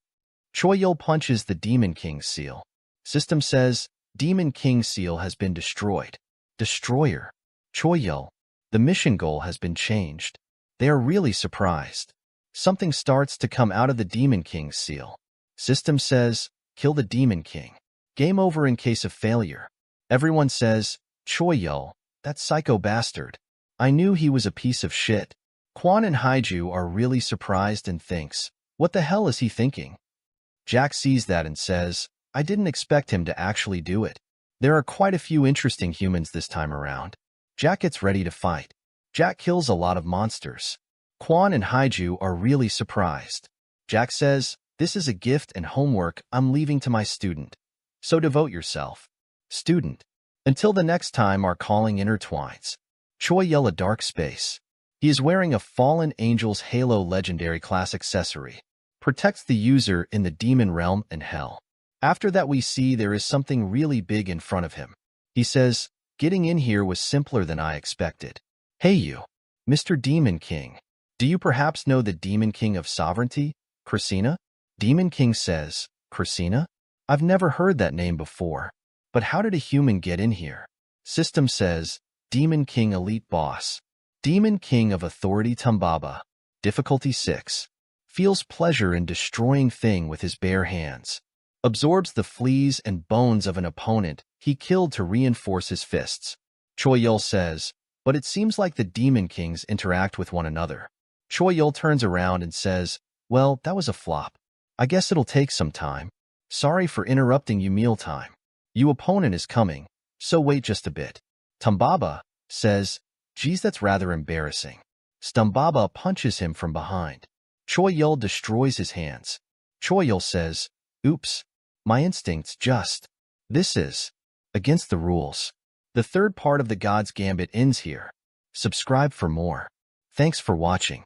Choyil punches the Demon King seal. System says, Demon King seal has been destroyed. Destroyer. Choyil. The mission goal has been changed. They are really surprised. Something starts to come out of the Demon King's seal. System says, kill the Demon King. Game over in case of failure. Everyone says, Choyil, that psycho bastard. I knew he was a piece of shit. Kwon and Haiju are really surprised and thinks, what the hell is he thinking? Jack sees that and says, I didn't expect him to actually do it. There are quite a few interesting humans this time around. Jack gets ready to fight. Jack kills a lot of monsters. Kwon and Haiju are really surprised. Jack says, this is a gift and homework I'm leaving to my student. So devote yourself. Student. Until the next time our calling intertwines. Choyil a dark space. He is wearing a Fallen Angel's Halo legendary class accessory. Protects the user in the demon realm and hell. After that we see there is something really big in front of him. He says, getting in here was simpler than I expected. Hey you, Mr. Demon King. Do you perhaps know the Demon King of Sovereignty, Christina? Demon King says, Christina? I've never heard that name before. But how did a human get in here? System says, Demon King Elite Boss. Demon King of Authority Tumbaba. Difficulty 6. Feels pleasure in destroying thing with his bare hands. Absorbs the fleas and bones of an opponent he killed to reinforce his fists. Choyil says, but it seems like the Demon Kings interact with one another. Choyil turns around and says, well, that was a flop. I guess it'll take some time. Sorry for interrupting you mealtime. You opponent is coming, so wait just a bit. Tumbaba says, geez, that's rather embarrassing. Stumbaba punches him from behind. Choyil destroys his hands. Choyil says, oops, my instincts just. This is against the rules. The third part of the God's Gambit ends here. Subscribe for more. Thanks for watching.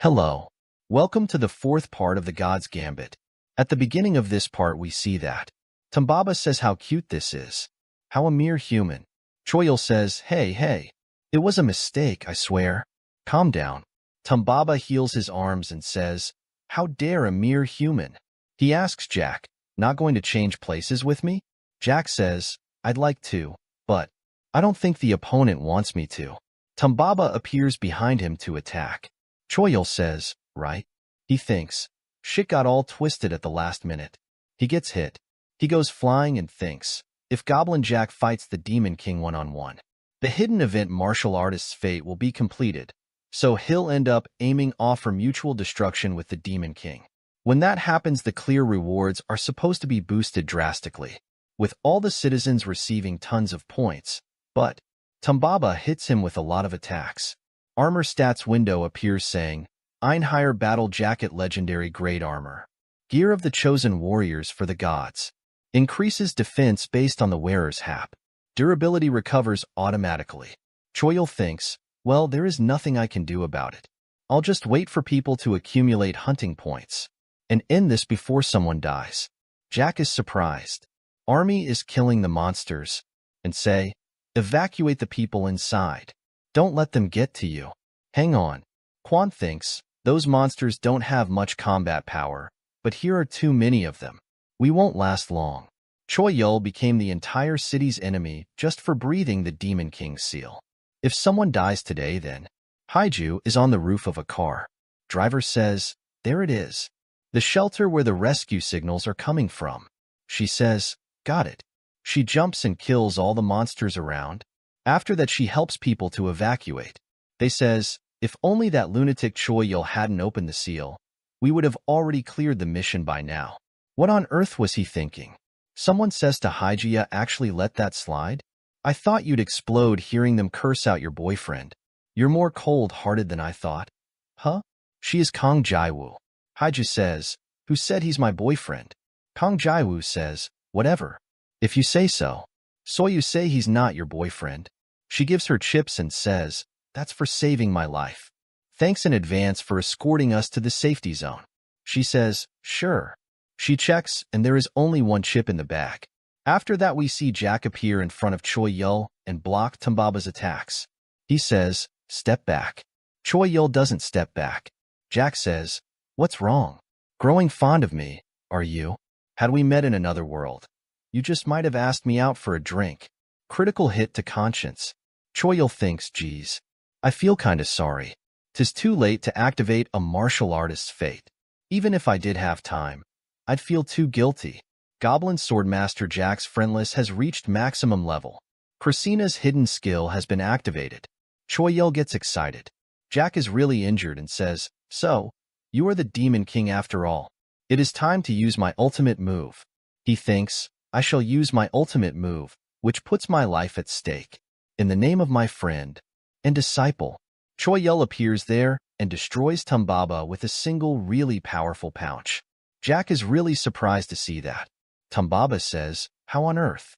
Hello. Welcome to the fourth part of the God's Gambit. At the beginning of this part we see that Tumbaba says how cute this is. How a mere human. Choyil says, hey. It was a mistake, I swear. Calm down. Tumbaba heals his arms and says, "How dare a mere human?" He asks Jack, "Not going to change places with me?" Jack says, "I'd like to, but I don't think the opponent wants me to." Tumbaba appears behind him to attack. Choyol says, "Right?" He thinks, "Shit got all twisted at the last minute." He gets hit. He goes flying and thinks, if Goblin Jack fights the Demon King one-on-one, the hidden event martial artist's fate will be completed, so he'll end up aiming off for mutual destruction with the Demon King. When that happens, the clear rewards are supposed to be boosted drastically, with all the citizens receiving tons of points, but Tumbaba hits him with a lot of attacks. Armor stats window appears saying, Einhire Battle Jacket Legendary Grade Armor. Gear of the Chosen Warriors for the Gods. Increases defense based on the wearer's hap. Durability recovers automatically. Choyol thinks, well, there is nothing I can do about it. I'll just wait for people to accumulate hunting points and end this before someone dies. Jack is surprised. Army is killing the monsters and say, evacuate the people inside. Don't let them get to you. Hang on. Quan thinks, those monsters don't have much combat power, but here are too many of them. We won't last long. Choyol became the entire city's enemy just for breathing the Demon King's seal. If someone dies today, then Haiju is on the roof of a car. Driver says, there it is. The shelter where the rescue signals are coming from. She says, got it. She jumps and kills all the monsters around. After that, she helps people to evacuate. They says, if only that lunatic Choyol hadn't opened the seal, we would have already cleared the mission by now. What on earth was he thinking? Someone says to Hygia, actually let that slide? I thought you'd explode hearing them curse out your boyfriend. You're more cold-hearted than I thought. Huh? She is Kong Jaiwoo. Hygia says, who said he's my boyfriend? Kong Jaiwoo says, whatever. If you say so. So you say he's not your boyfriend. She gives her chips and says, that's for saving my life. Thanks in advance for escorting us to the safety zone. She says, sure. She checks, and there is only one chip in the bag. After that, we see Jack appear in front of Choyol and block Tumbaba's attacks. He says, step back. Choyol doesn't step back. Jack says, what's wrong? Growing fond of me, are you? Had we met in another world, you just might have asked me out for a drink. Critical hit to conscience. Choyol thinks, geez, I feel kinda sorry. 'Tis too late to activate a martial artist's fate. Even if I did have time, I'd feel too guilty. Goblin Swordmaster Jack's friendless has reached maximum level. Christina's hidden skill has been activated. Choyol gets excited. Jack is really injured and says, so, you are the Demon King after all. It is time to use my ultimate move. He thinks, I shall use my ultimate move, which puts my life at stake. In the name of my friend and disciple. Choyol appears there and destroys Tumbaba with a single really powerful punch. Jack is really surprised to see that. Tumbaba says, how on earth?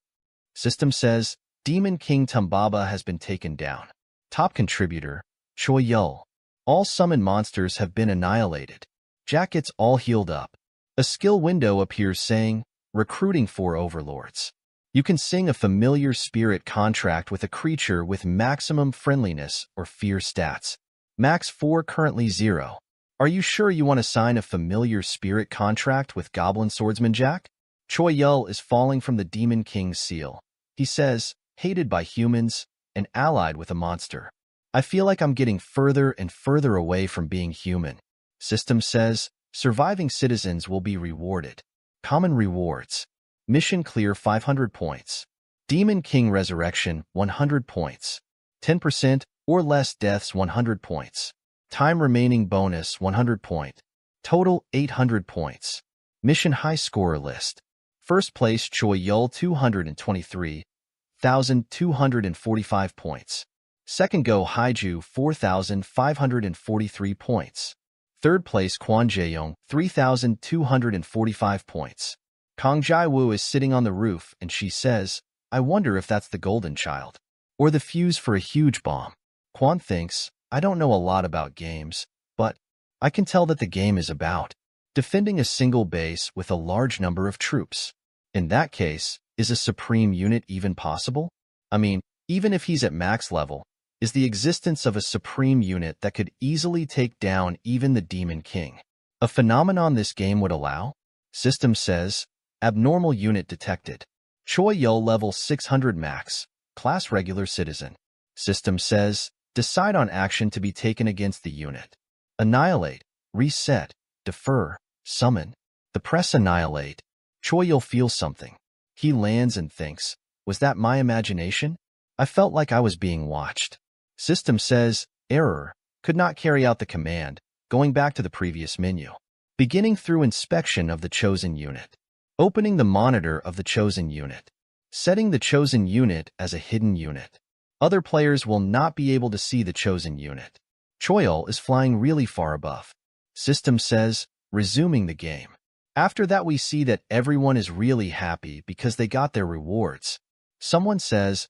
System says, Demon King Tumbaba has been taken down. Top contributor, Choyol. All summoned monsters have been annihilated. Jack gets all healed up. A skill window appears saying, recruiting 4 overlords. You can sing a familiar spirit contract with a creature with maximum friendliness or fear stats. Max 4 currently 0. Are you sure you want to sign a familiar spirit contract with Goblin Swordsman Jack? Choyol is falling from the Demon King's seal. He says, hated by humans and allied with a monster. I feel like I'm getting further and further away from being human. System says, surviving citizens will be rewarded. Common rewards. Mission clear 500 points. Demon King Resurrection 100 points. 10% or less deaths 100 points. Time remaining bonus 100 point. Total 800 points. Mission high scorer list. First place Choyol 223,245 points. Second go Haiju 4,543 points. Third place Quan Jaeyong 3,245 points. Kong Jaiwoo is sitting on the roof and she says, I wonder if that's the golden child. Or the fuse for a huge bomb. Quan thinks, I don't know a lot about games, but I can tell that the game is about defending a single base with a large number of troops. In that case, is a supreme unit even possible? I mean, even if he's at max level, is the existence of a supreme unit that could easily take down even the Demon King. A phenomenon this game would allow? System says, abnormal unit detected. Choi Yo level 600 max, class regular citizen. System says, decide on action to be taken against the unit. Annihilate, reset, defer, summon. The press annihilate. Choi Yo feels something. He lands and thinks, was that my imagination? I felt like I was being watched. System says, error, could not carry out the command, going back to the previous menu. Beginning through inspection of the chosen unit. Opening the monitor of the chosen unit. Setting the chosen unit as a hidden unit. Other players will not be able to see the chosen unit. Choyol is flying really far above. System says, resuming the game. After that we see that everyone is really happy because they got their rewards. Someone says,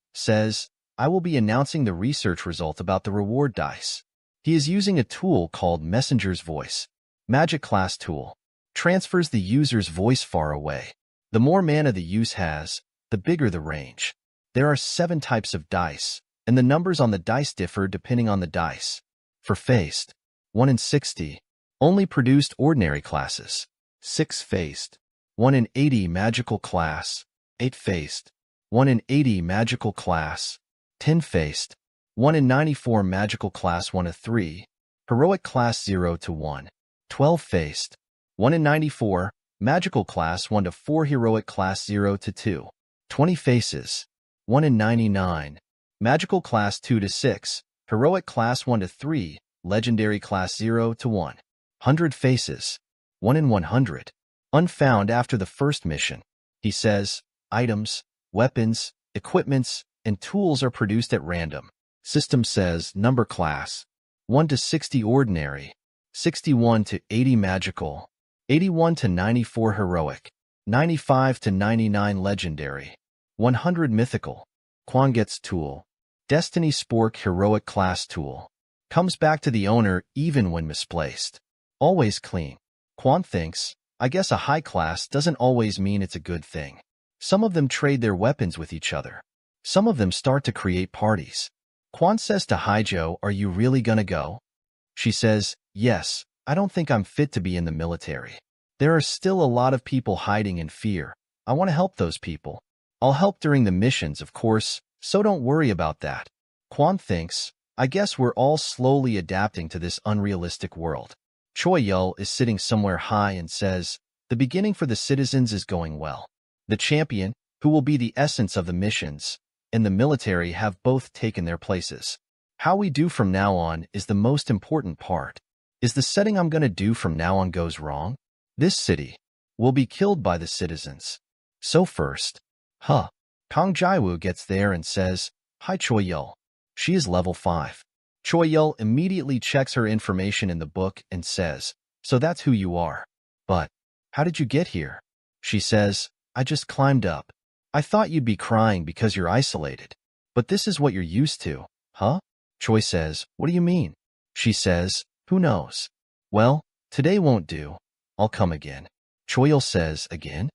I will be announcing the research result about the reward dice. He is using a tool called Messenger's Voice. Magic class tool. Transfers the user's voice far away. The more mana the use has, the bigger the range. There are 7 types of dice, and the numbers on the dice differ depending on the dice. For faced, 1 in 60, only produced ordinary classes. 6 faced, 1 in 80 magical class. 8 faced, 1 in 80 magical class. 10 faced, 1 in 94 magical class 1 to 3, heroic class 0 to 1. 12 faced, 1 in 94 magical class 1 to 4, heroic class 0 to 2. 20 faces, 1 in 99 magical class 2 to 6, heroic class 1 to 3, legendary class 0 to 1. 100 faces, 1 in 100, unfound after the first mission. He says, items, weapons, equipments, and tools are produced at random. System says, number class, 1 to 60 ordinary, 61 to 80 magical, 81 to 94 heroic, 95 to 99 legendary, 100 mythical. Quan gets tool. Destiny Spork heroic class tool. Comes back to the owner even when misplaced. Always clean. Quan thinks, I guess a high class doesn't always mean it's a good thing. Some of them trade their weapons with each other. Some of them start to create parties. Quan says to Haijo, are you really gonna go? She says, yes, I don't think I'm fit to be in the military. There are still a lot of people hiding in fear. I want to help those people. I'll help during the missions, of course, so don't worry about that. Quan thinks, I guess we're all slowly adapting to this unrealistic world. Choi Yul is sitting somewhere high and says, the beginning for the citizens is going well. The champion, who will be the essence of the missions, and the military have both taken their places. How we do from now on is the most important part. Is the setting I'm gonna do from now on goes wrong? This city will be killed by the citizens. So first, Kang Jaiwoo gets there and says, hi Choi Yul. She is level 5. Choi Yul immediately checks her information in the book and says, so that's who you are. But, how did you get here? She says, I just climbed up. I thought you'd be crying because you're isolated. But this is what you're used to, huh? Choi says, what do you mean? She says, who knows? Well, today won't do. I'll come again. Choi Yul says, again?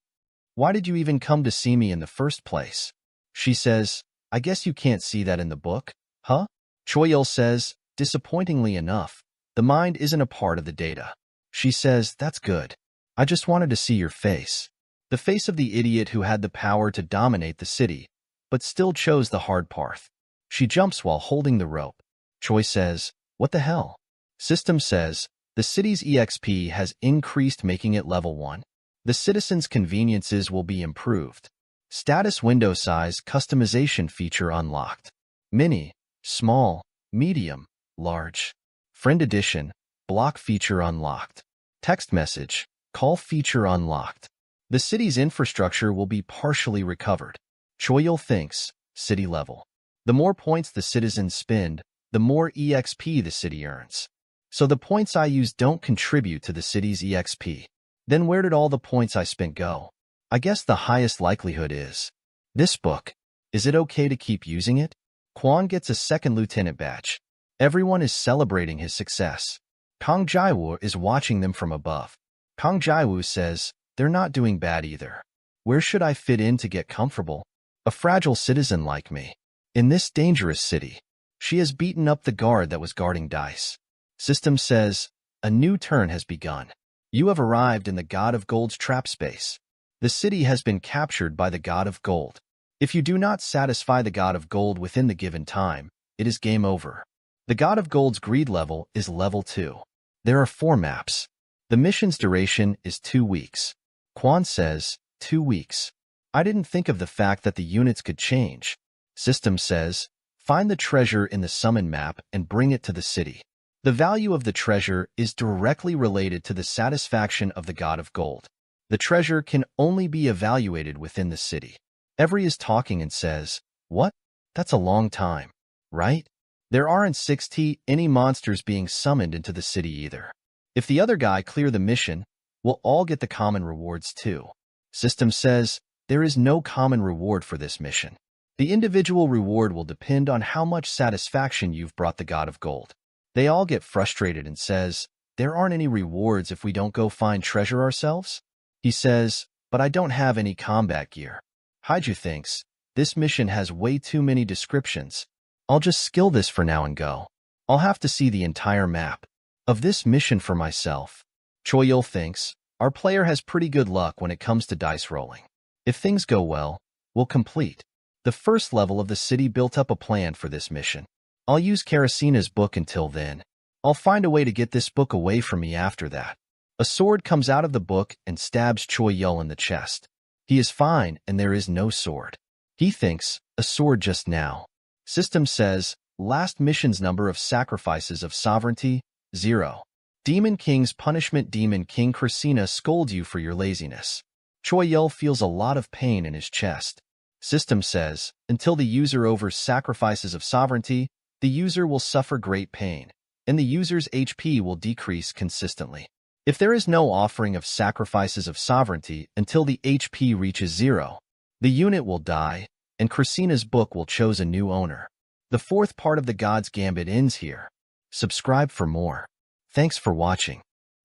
Why did you even come to see me in the first place? She says, I guess you can't see that in the book, huh? Choi Yul says, disappointingly enough, the mind isn't a part of the data. She says, that's good. I just wanted to see your face. The face of the idiot who had the power to dominate the city, but still chose the hard path. She jumps while holding the rope. Choi says, what the hell? System says, the city's EXP has increased, making it level 1. The citizens' conveniences will be improved. Status window size customization feature unlocked. Mini, small, medium, large. Friend edition, block feature unlocked. Text message, call feature unlocked. The city's infrastructure will be partially recovered. Choi Yul thinks, city level. The more points the citizens spend, the more EXP the city earns. So the points I use don't contribute to the city's EXP. Then where did all the points I spent go? I guess the highest likelihood is this book. Is it okay to keep using it? Quan gets a second lieutenant badge. Everyone is celebrating his success. Kang Jaiwoo is watching them from above. Kang Jaiwoo says, they're not doing bad either. Where should I fit in to get comfortable? A fragile citizen like me. In this dangerous city. She has beaten up the guard that was guarding dice. System says, a new turn has begun. You have arrived in the God of Gold's trap space. The city has been captured by the God of Gold. If you do not satisfy the God of Gold within the given time, it is game over. The God of Gold's greed level is level 2. There are 4 maps. The mission's duration is 2 weeks. Quan says, 2 weeks. I didn't think of the fact that the units could change. System says, find the treasure in the summon map and bring it to the city. The value of the treasure is directly related to the satisfaction of the God of Gold. The treasure can only be evaluated within the city. Every is talking and says, what? That's a long time, right? There aren't 60 any monsters being summoned into the city either. If the other guy clear the mission, we'll all get the common rewards too. System says, there is no common reward for this mission. The individual reward will depend on how much satisfaction you've brought the God of Gold. They all get frustrated and says, there aren't any rewards if we don't go find treasure ourselves? He says, but I don't have any combat gear. Haiju thinks, this mission has way too many descriptions. I'll just skill this for now and go. I'll have to see the entire map of this mission for myself. Choyul thinks, our player has pretty good luck when it comes to dice rolling. If things go well, we'll complete the first level of the city. Built up a plan for this mission. I'll use Karasina's book until then. I'll find a way to get this book away from me after that. A sword comes out of the book and stabs Choyul in the chest. He is fine and there is no sword. He thinks, a sword just now. System says, last mission's number of sacrifices of sovereignty, 0. Demon King's punishment. Demon King Karasina scolds you for your laziness. Choyul feels a lot of pain in his chest. System says, until the user overs sacrifices of sovereignty, the user will suffer great pain, and the user's HP will decrease consistently. If there is no offering of sacrifices of sovereignty until the HP reaches 0, the unit will die, and Karasina's book will choose a new owner. The 4th part of the God's Gambit ends here. Subscribe for more. Thanks for watching.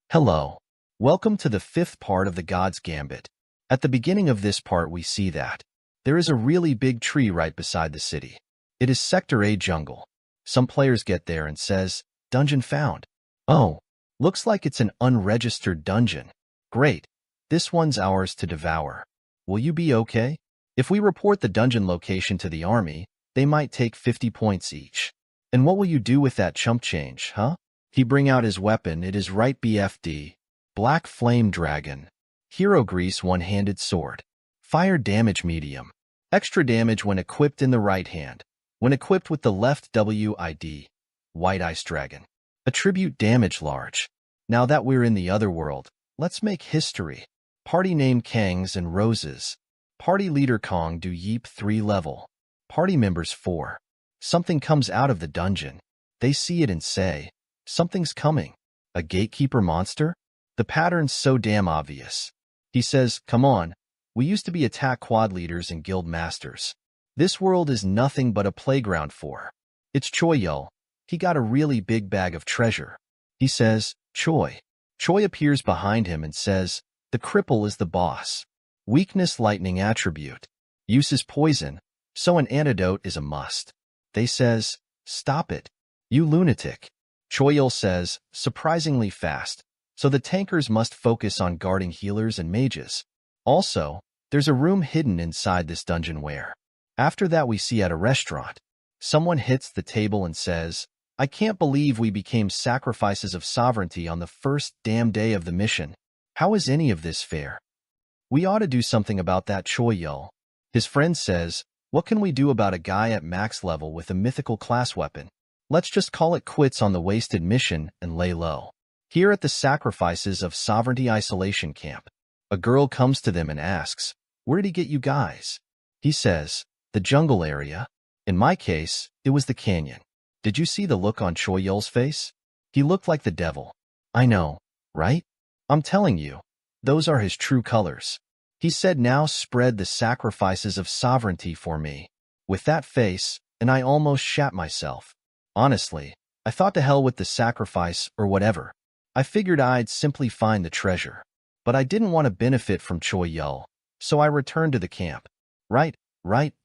Hello. Welcome to the 5th part of the God's Gambit. At the beginning of this part we see that there is a really big tree right beside the city. It is Sector A jungle. Some players get there and says, dungeon found. Oh, looks like it's an unregistered dungeon. Great. This one's ours to devour. Will you be okay? If we report the dungeon location to the army, they might take 50 points each. And what will you do with that chump change, huh? He bring out his weapon. It is right BFD. Black Flame Dragon. Hero Grease one-handed sword. Fire damage medium. Extra damage when equipped in the right hand. When equipped with the left WID. White Ice Dragon. Attribute damage large. Now that we're in the other world, let's make history. Party name Kangs and Roses. Party leader Kong do Yeep 3 level. Party members 4. Something comes out of the dungeon. They see it and say, something's coming. A gatekeeper monster? The pattern's so damn obvious. He says, come on. We used to be attack quad leaders and guild masters. This world is nothing but a playground for. It's Choyul. He got a really big bag of treasure. He says, Choi. Choi appears behind him and says, the cripple is the boss. Weakness lightning attribute. Use is poison, so an antidote is a must. They says, stop it. You lunatic. Choyul says, surprisingly fast, so the tankers must focus on guarding healers and mages. Also, there's a room hidden inside this dungeon where. After that we see at a restaurant. Someone hits the table and says, I can't believe we became sacrifices of sovereignty on the first damn day of the mission. How is any of this fair? We ought to do something about that, Choyul. His friend says, what can we do about a guy at max level with a mythical class weapon? Let's just call it quits on the wasted mission and lay low. Here at the Sacrifices of Sovereignty Isolation Camp, a girl comes to them and asks, where did he get you guys? He says, the jungle area. In my case, it was the canyon. Did you see the look on Choyul's face? He looked like the devil. I know, right? I'm telling you, those are his true colors. He said, now spread the sacrifices of sovereignty for me. With that face, and I almost shat myself. Honestly, I thought to hell with the sacrifice or whatever. I figured I'd simply find the treasure. But I didn't want to benefit from Choyul, so I returned to the camp. Right,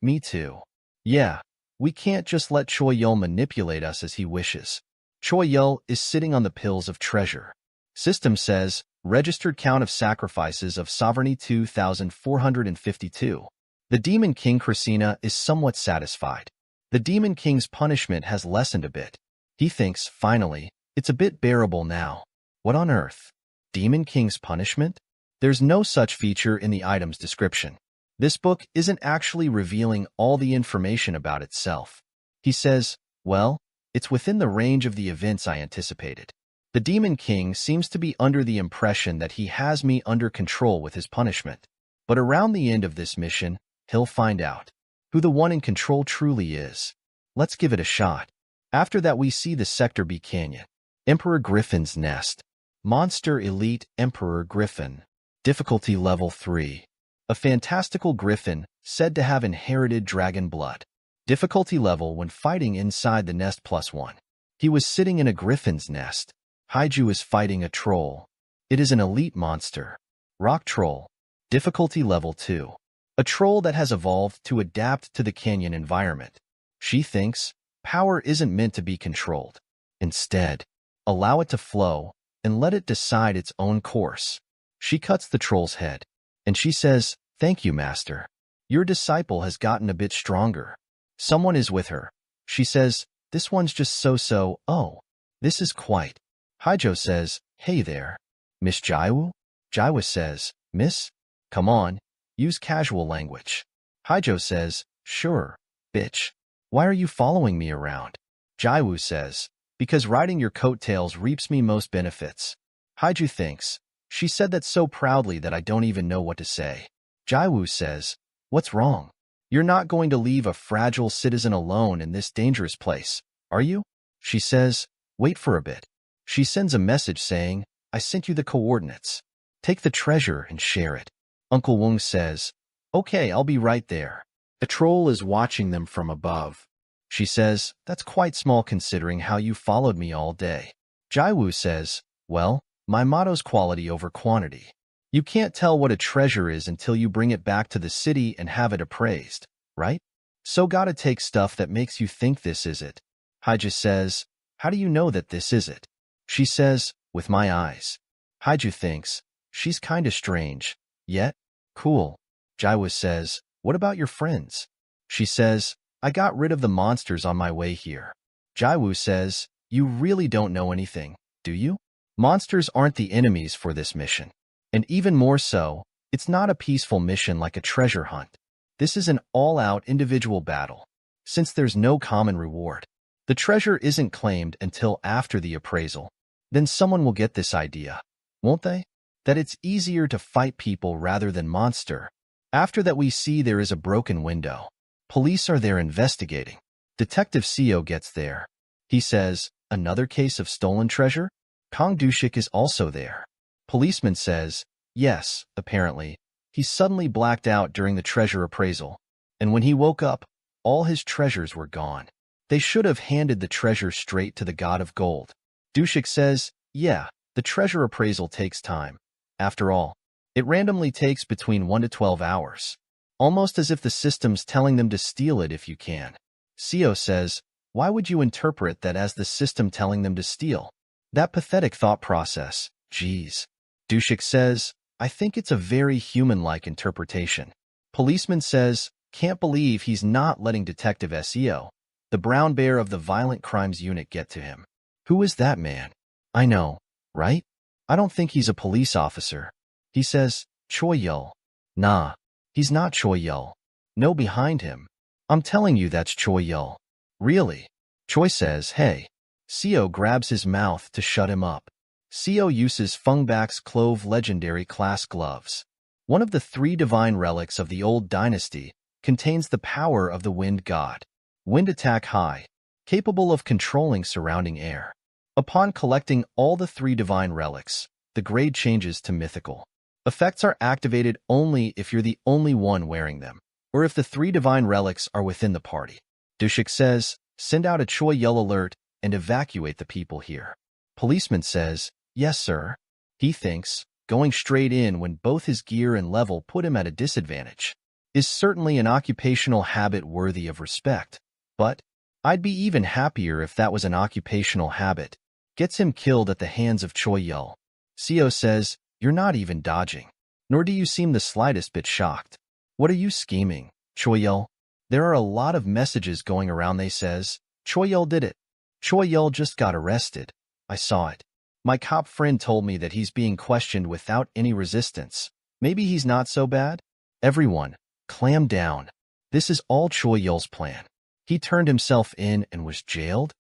me too. Yeah, We can't just let Choi Yul manipulate us as he wishes. Choi Yul is sitting on the pills of treasure. System says, registered count of sacrifices of sovereignty 2,452. The Demon King Krasina is somewhat satisfied. The Demon King's punishment has lessened a bit. He thinks, finally, it's a bit bearable now. What on earth? Demon King's punishment? There's no such feature in the item's description. This book isn't actually revealing all the information about itself. He says, well, it's within the range of the events I anticipated. The Demon King seems to be under the impression that he has me under control with his punishment. But around the end of this mission, he'll find out who the one in control truly is. Let's give it a shot. After that, we see the Sector B Canyon. Emperor Griffin's Nest. Monster Elite Emperor Griffin. Difficulty Level 3. A fantastical griffin said to have inherited dragon blood. Difficulty level when fighting inside the nest +1. He was sitting in a griffin's nest. Haiju is fighting a troll. It is an elite monster. Rock Troll. Difficulty level 2. A troll that has evolved to adapt to the canyon environment. She thinks power isn't meant to be controlled. Instead, allow it to flow and let it decide its own course. She cuts the troll's head, and she says, "Thank you, master. Your disciple has gotten a bit stronger." Someone is with her. She says, "This one's just so-so. Oh, this is quite." Haijo says, "Hey there, Miss Jaiwoo?" Jaiwoo says, "Miss? Come on, use casual language." Haijo says, "Sure, bitch. Why are you following me around?" Jaiwoo says, "Because riding your coattails reaps me most benefits." Haiju thinks, "She said that so proudly that I don't even know what to say." Jaiwoo says, "What's wrong? You're not going to leave a fragile citizen alone in this dangerous place, are you?" She says, "Wait for a bit." She sends a message saying, "I sent you the coordinates. Take the treasure and share it." Uncle Wong says, "Okay, I'll be right there." The troll is watching them from above. She says, "That's quite small considering how you followed me all day." Jaiwoo says, "Well, my motto's quality over quantity. You can't tell what a treasure is until you bring it back to the city and have it appraised, right? So gotta take stuff that makes you think this is it." Haiju says, "How do you know that this is it?" She says, "With my eyes." Haiju thinks, she's kinda strange, yet cool. Jaiwoo says, "What about your friends?" She says, "I got rid of the monsters on my way here." Jaiwoo says, "You really don't know anything, do you? Monsters aren't the enemies for this mission. And even more so, it's not a peaceful mission like a treasure hunt. This is an all-out individual battle. Since there's no common reward, the treasure isn't claimed until after the appraisal. Then someone will get this idea, won't they? That it's easier to fight people rather than monster. After that, we see there is a broken window. Police are there investigating. Detective Seo gets there. He says, "Another case of stolen treasure?" Kong Dushik is also there. Policeman says, "Yes, apparently. He suddenly blacked out during the treasure appraisal. And when he woke up, all his treasures were gone. They should have handed the treasure straight to the god of gold." Dushik says, "Yeah, the treasure appraisal takes time. After all, it randomly takes between 1 to 12 hours. Almost as if the system's telling them to steal it if you can." Seo says, "Why would you interpret that as the system telling them to steal? That pathetic thought process, geez." Dushik says, "I think it's a very human-like interpretation." Policeman says, "Can't believe he's not letting Detective Seo, the brown bear of the violent crimes unit, get to him. Who is that man? I know, right? I don't think he's a police officer." He says, "Choi Yul." "Nah, he's not Choi Yul. No, behind him. I'm telling you that's Choi Yul." "Really?" Choi says, "Hey." Seo grabs his mouth to shut him up. Seo uses Fungbak's Clove legendary class gloves. One of the 3 divine relics of the old dynasty contains the power of the wind god. Wind attack high, capable of controlling surrounding air. Upon collecting all the 3 divine relics, the grade changes to mythical. Effects are activated only if you're the only one wearing them, or if the 3 divine relics are within the party. Dushik says, "Send out a Choi Yul alert and evacuate the people here." Policeman says, "Yes, sir." He thinks, going straight in when both his gear and level put him at a disadvantage is certainly an occupational habit worthy of respect. But I'd be even happier if that was an occupational habit. Gets him killed at the hands of Choi Yul. Seo says, you're not even dodging. Nor do you seem the slightest bit shocked. What are you scheming, Choi Yul? There are a lot of messages going around, they says. Choi Yul did it. Choi Yul just got arrested. I saw it. My cop friend told me that he's being questioned without any resistance. Maybe he's not so bad? Everyone, clam down. This is all Choi Yul's plan. He turned himself in and was jailed?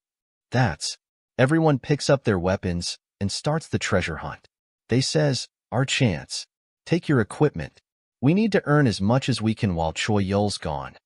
That's. Everyone picks up their weapons and starts the treasure hunt. They says, our chance. Take your equipment. We need to earn as much as we can while Choi Yul's gone.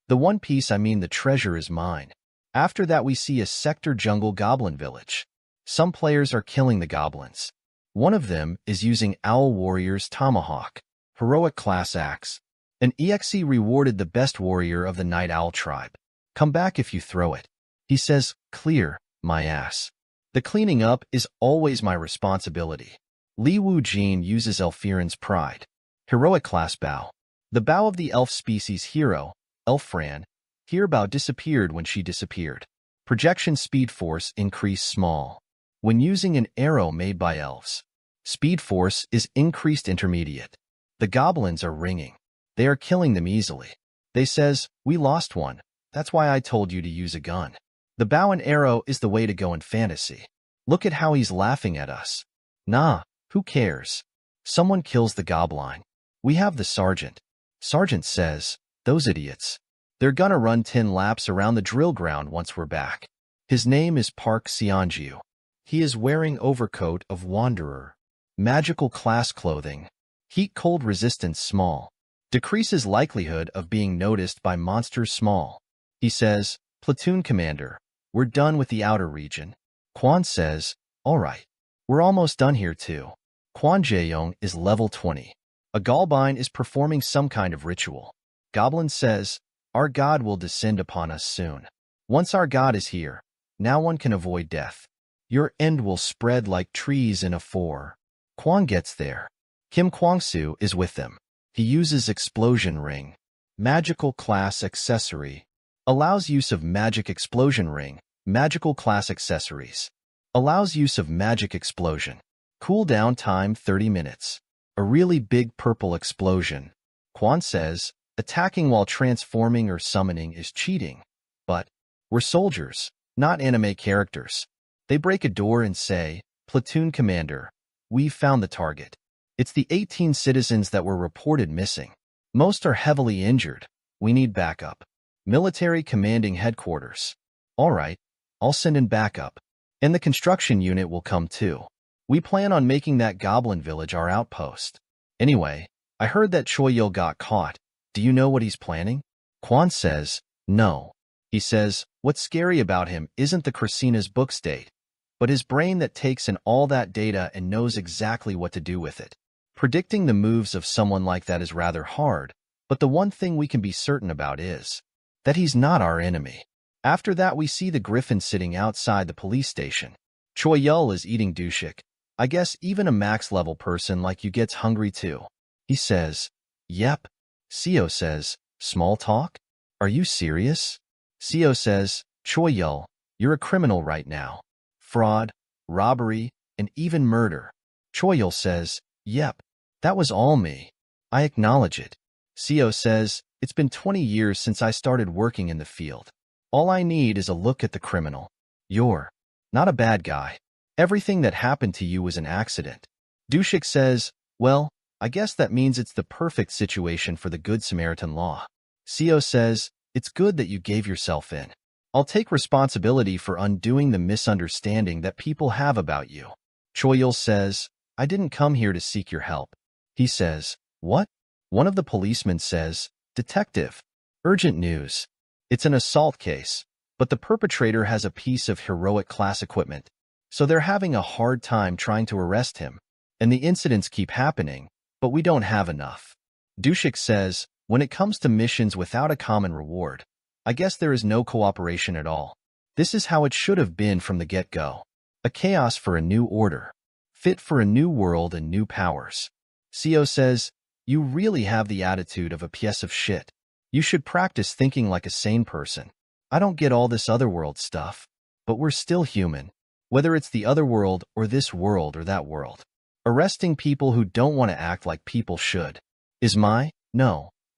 The one piece, I mean the treasure, is mine. After that we see a sector jungle goblin village. Some players are killing the goblins. One of them is using Owl Warrior's Tomahawk, heroic class axe. An EXE rewarded the best warrior of the Night Owl tribe. Come back if you throw it. He says, clear, my ass. The cleaning up is always my responsibility. Li Wu Jin uses Elfiran's pride. Heroic class bow. The bow of the elf species hero, Elfran, here bow disappeared when she disappeared. Projection speed force increased small. When using an arrow made by elves, speed force is increased intermediate. The goblins are ringing. They are killing them easily. They says, we lost one. That's why I told you to use a gun. The bow and arrow is the way to go in fantasy. Look at how he's laughing at us. Nah, who cares? Someone kills the goblin. We have the sergeant. Sergeant says, those idiots. They're gonna run 10 laps around the drill ground once we're back. His name is Park Seonju. He is wearing overcoat of Wanderer. Magical class clothing. Heat cold resistance small. Decreases likelihood of being noticed by monsters small. He says, platoon commander, we're done with the outer region. Quan says, all right. We're almost done here too. Quan Jaeyong is level 20. A Galbine is performing some kind of ritual. Goblin says, our god will descend upon us soon. Once our god is here, now one can avoid death. Your end will spread like trees in a fore. Quan gets there. Kim Kwangsu is with them. He uses explosion ring. Magical class accessory. Allows use of magic explosion ring. Magical class accessories. Allows use of magic explosion. Cooldown time 30 minutes. A really big purple explosion. Quan says, attacking while transforming or summoning is cheating. But we're soldiers, not anime characters. They break a door and say, platoon commander, we've found the target. It's the 18 citizens that were reported missing. Most are heavily injured. We need backup. Military commanding headquarters. All right, I'll send in backup. And the construction unit will come too. We plan on making that goblin village our outpost. Anyway, I heard that Choi Yul got caught. Do you know what he's planning? Quan says, no. He says, what's scary about him isn't the Krasina's book state, but his brain that takes in all that data and knows exactly what to do with it. Predicting the moves of someone like that is rather hard, but the one thing we can be certain about is that he's not our enemy. After that we see the griffin sitting outside the police station. Choi Yul is eating dushik. I guess even a max-level person like you gets hungry too. He says, yep. Seo says, small talk? Are you serious? Seo says, Choi Yul, you're a criminal right now. Fraud, robbery, and even murder. Choi Yul says, yep, that was all me. I acknowledge it. Seo says, it's been 20 years since I started working in the field. All I need is a look at the criminal. You're not a bad guy. Everything that happened to you was an accident. Dushik says, well, I guess that means it's the perfect situation for the Good Samaritan law. Seo says, it's good that you gave yourself in. I'll take responsibility for undoing the misunderstanding that people have about you. Choi Yul says, I didn't come here to seek your help. He says, what? One of the policemen says, detective, urgent news. It's an assault case, but the perpetrator has a piece of heroic class equipment. So they're having a hard time trying to arrest him. And the incidents keep happening, but we don't have enough. Dushik says, when it comes to missions without a common reward, I guess there is no cooperation at all. This is how it should have been from the get-go. A chaos for a new order. Fit for a new world and new powers. Seo says, you really have the attitude of a piece of shit. You should practice thinking like a sane person. I don't get all this otherworld stuff, but we're still human, whether it's the otherworld or this world or that world. Arresting people who don't want to act like people should is a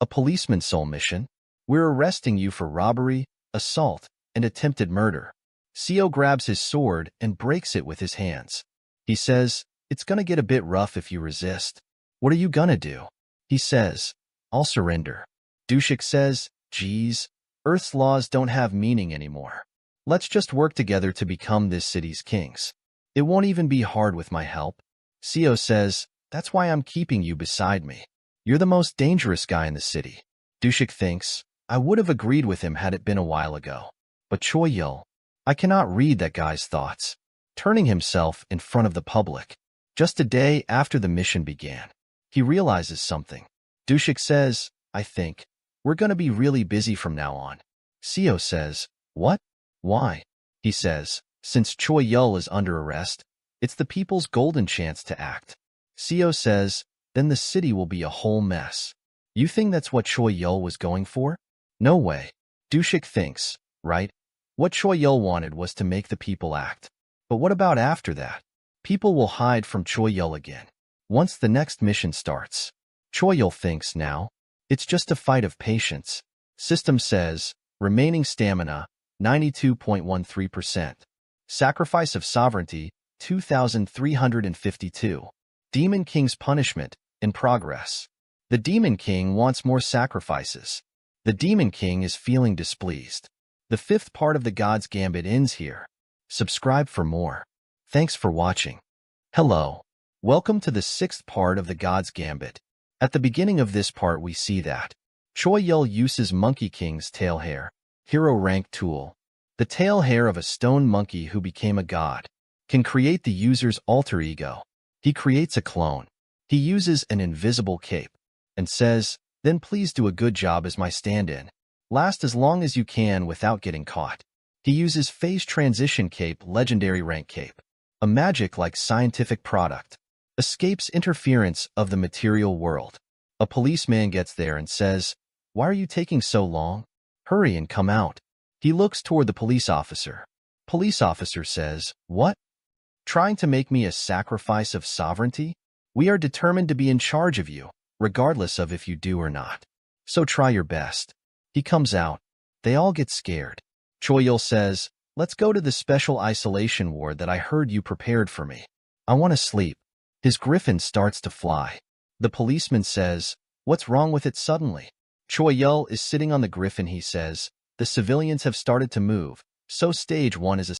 policeman's sole mission. We're arresting you for robbery, assault, and attempted murder. Seo grabs his sword and breaks it with his hands. He says, it's gonna get a bit rough if you resist. What are you gonna do? He says, I'll surrender. Dushik says, geez, Earth's laws don't have meaning anymore. Let's just work together to become this city's kings. It won't even be hard with my help. Seo says, that's why I'm keeping you beside me. You're the most dangerous guy in the city. Dushik thinks, I would have agreed with him had it been a while ago. But Choi Yul, I cannot read that guy's thoughts. Turning himself in front of the public. Just a day after the mission began, he realizes something. Dushik says, I think we're going to be really busy from now on. Seo says, what? Why? He says, since Choi Yul is under arrest, it's the people's golden chance to act. Seo says, then the city will be a whole mess. You think that's what Choi Yul was going for? No way. Dushik thinks, right? What Choi Yul wanted was to make the people act. But what about after that? People will hide from Choi Yul again. Once the next mission starts, Choi Yul thinks now, it's just a fight of patience. System says, remaining stamina, 92.13%. Sacrifice of sovereignty, 2,352. Demon King's punishment, in progress. The Demon King wants more sacrifices. The Demon King is feeling displeased. The 5th part of the God's Gambit ends here. Subscribe for more. Thanks for watching. Hello. Welcome to the 6th part of the God's Gambit. At the beginning of this part we see that Choi Yul uses Monkey King's tail hair, hero rank tool. The tail hair of a stone monkey who became a god can create the user's alter ego. He creates a clone. He uses an invisible cape and says, then please do a good job as my stand-in. Last as long as you can without getting caught. He uses phase transition cape, legendary rank cape, a magic-like scientific product. Escapes interference of the material world. A policeman gets there and says, why are you taking so long? Hurry and come out. He looks toward the police officer. Police officer says, what? Trying to make me a sacrifice of sovereignty? We are determined to be in charge of you, regardless of if you do or not. So try your best. He comes out. They all get scared. Choi Yul says, let's go to the special isolation ward that I heard you prepared for me. I want to sleep. His griffin starts to fly. The policeman says, what's wrong with it suddenly? Choi Yul is sitting on the griffin. He says, the civilians have started to move, so stage 1 is a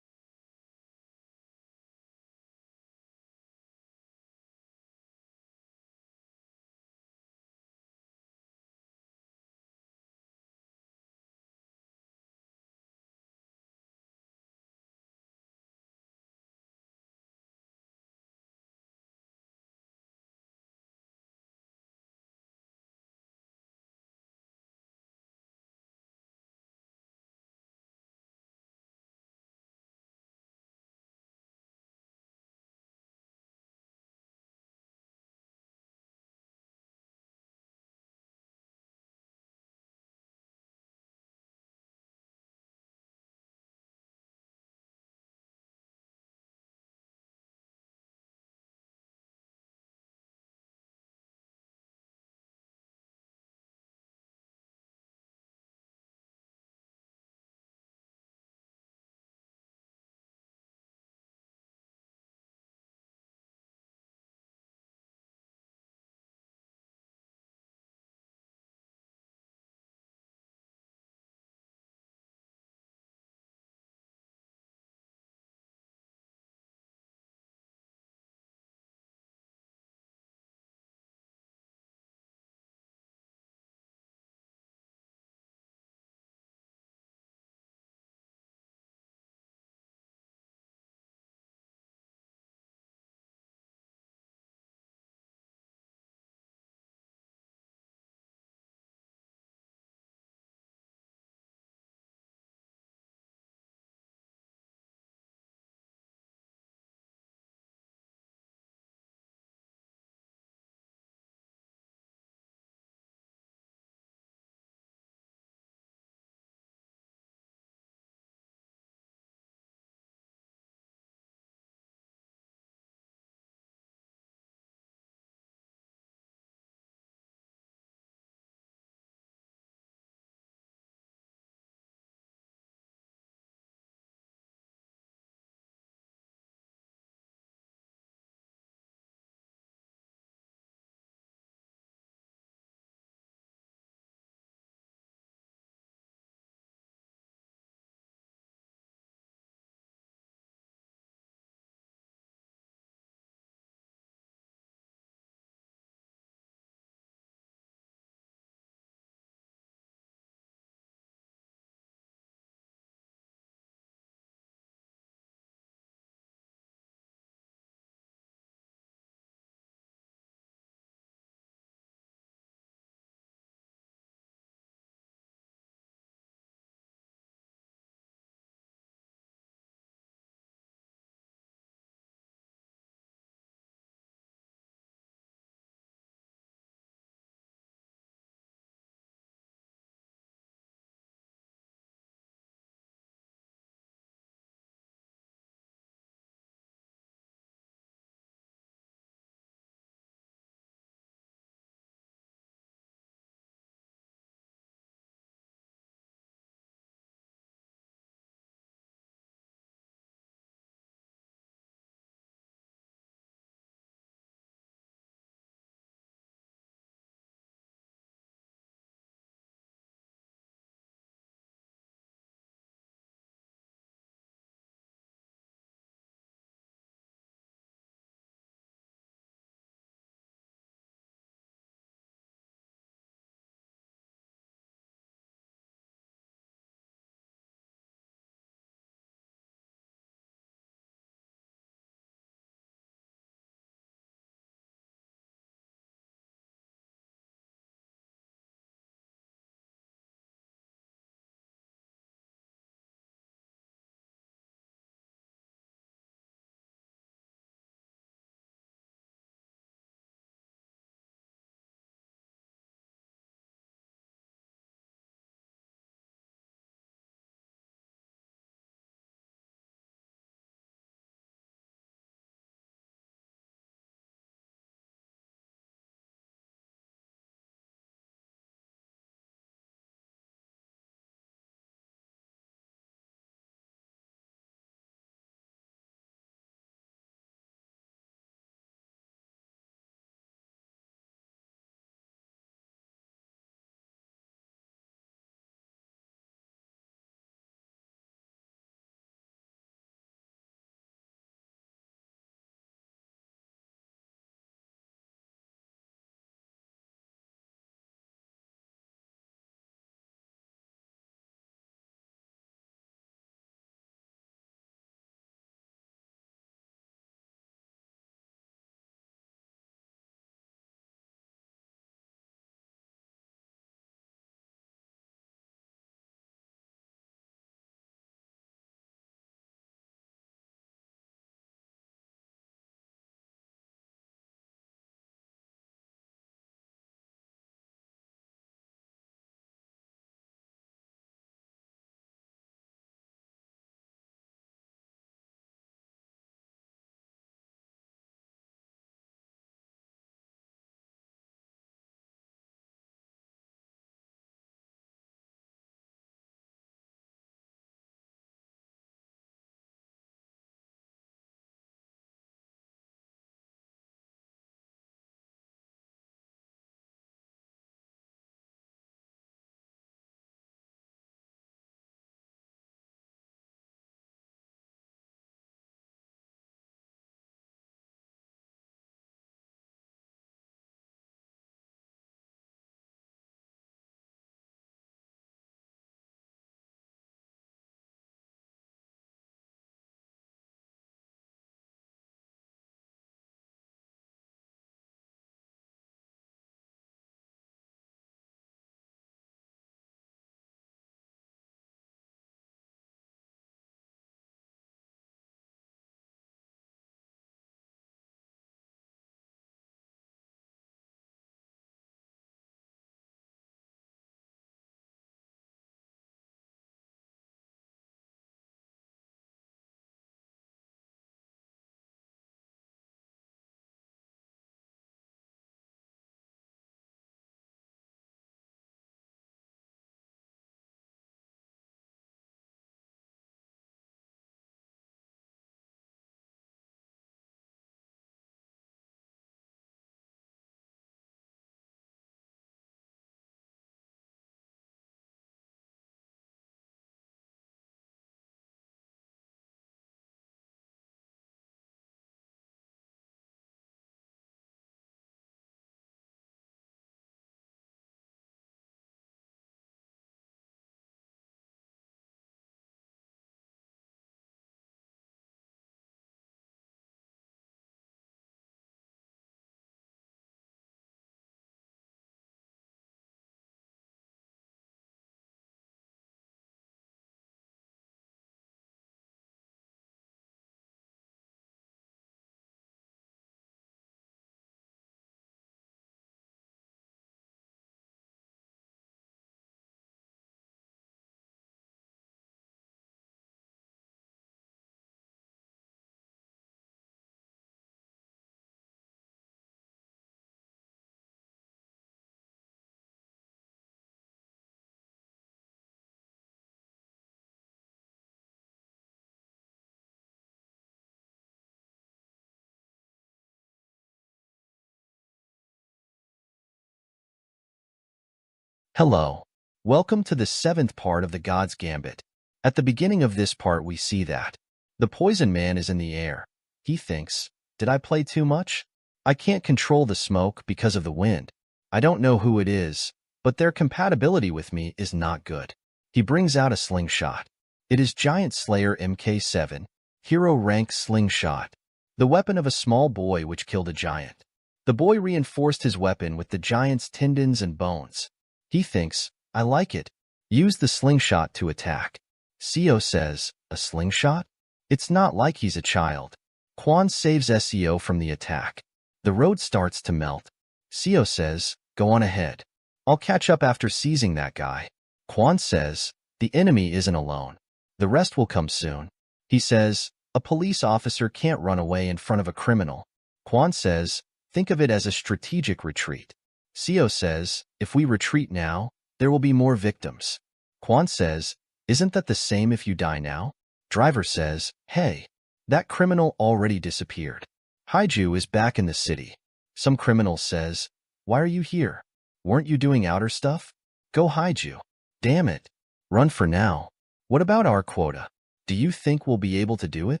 Hello. Welcome to the 7th part of the God's Gambit. At the beginning of this part we see that the poison man is in the air. He thinks, did I play too much? I can't control the smoke because of the wind. I don't know who it is, but their compatibility with me is not good. He brings out a slingshot. It is Giant Slayer Mk7, hero rank slingshot, the weapon of a small boy which killed a giant. The boy reinforced his weapon with the giant's tendons and bones. He thinks, I like it. Use the slingshot to attack. Seo says, a slingshot? It's not like he's a child. Quan saves Seo from the attack. The road starts to melt. Seo says, go on ahead. I'll catch up after seizing that guy. Quan says, the enemy isn't alone. The rest will come soon. He says, a police officer can't run away in front of a criminal. Quan says, think of it as a strategic retreat. Seo says, if we retreat now, there will be more victims. Quan says, isn't that the same if you die now? Driver says, hey, that criminal already disappeared. Haiju is back in the city. Some criminal says, why are you here? Weren't you doing outer stuff? Go Haiju. Damn it. Run for now. What about our quota? Do you think we'll be able to do it?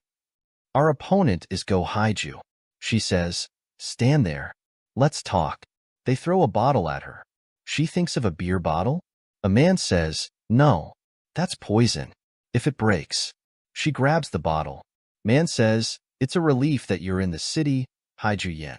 Our opponent is Go Haiju. She says, stand there. Let's talk. They throw a bottle at her. She thinks of a beer bottle. A man says, no, that's poison. If it breaks. She grabs the bottle. Man says, it's a relief that you're in the city, Haiju Yen.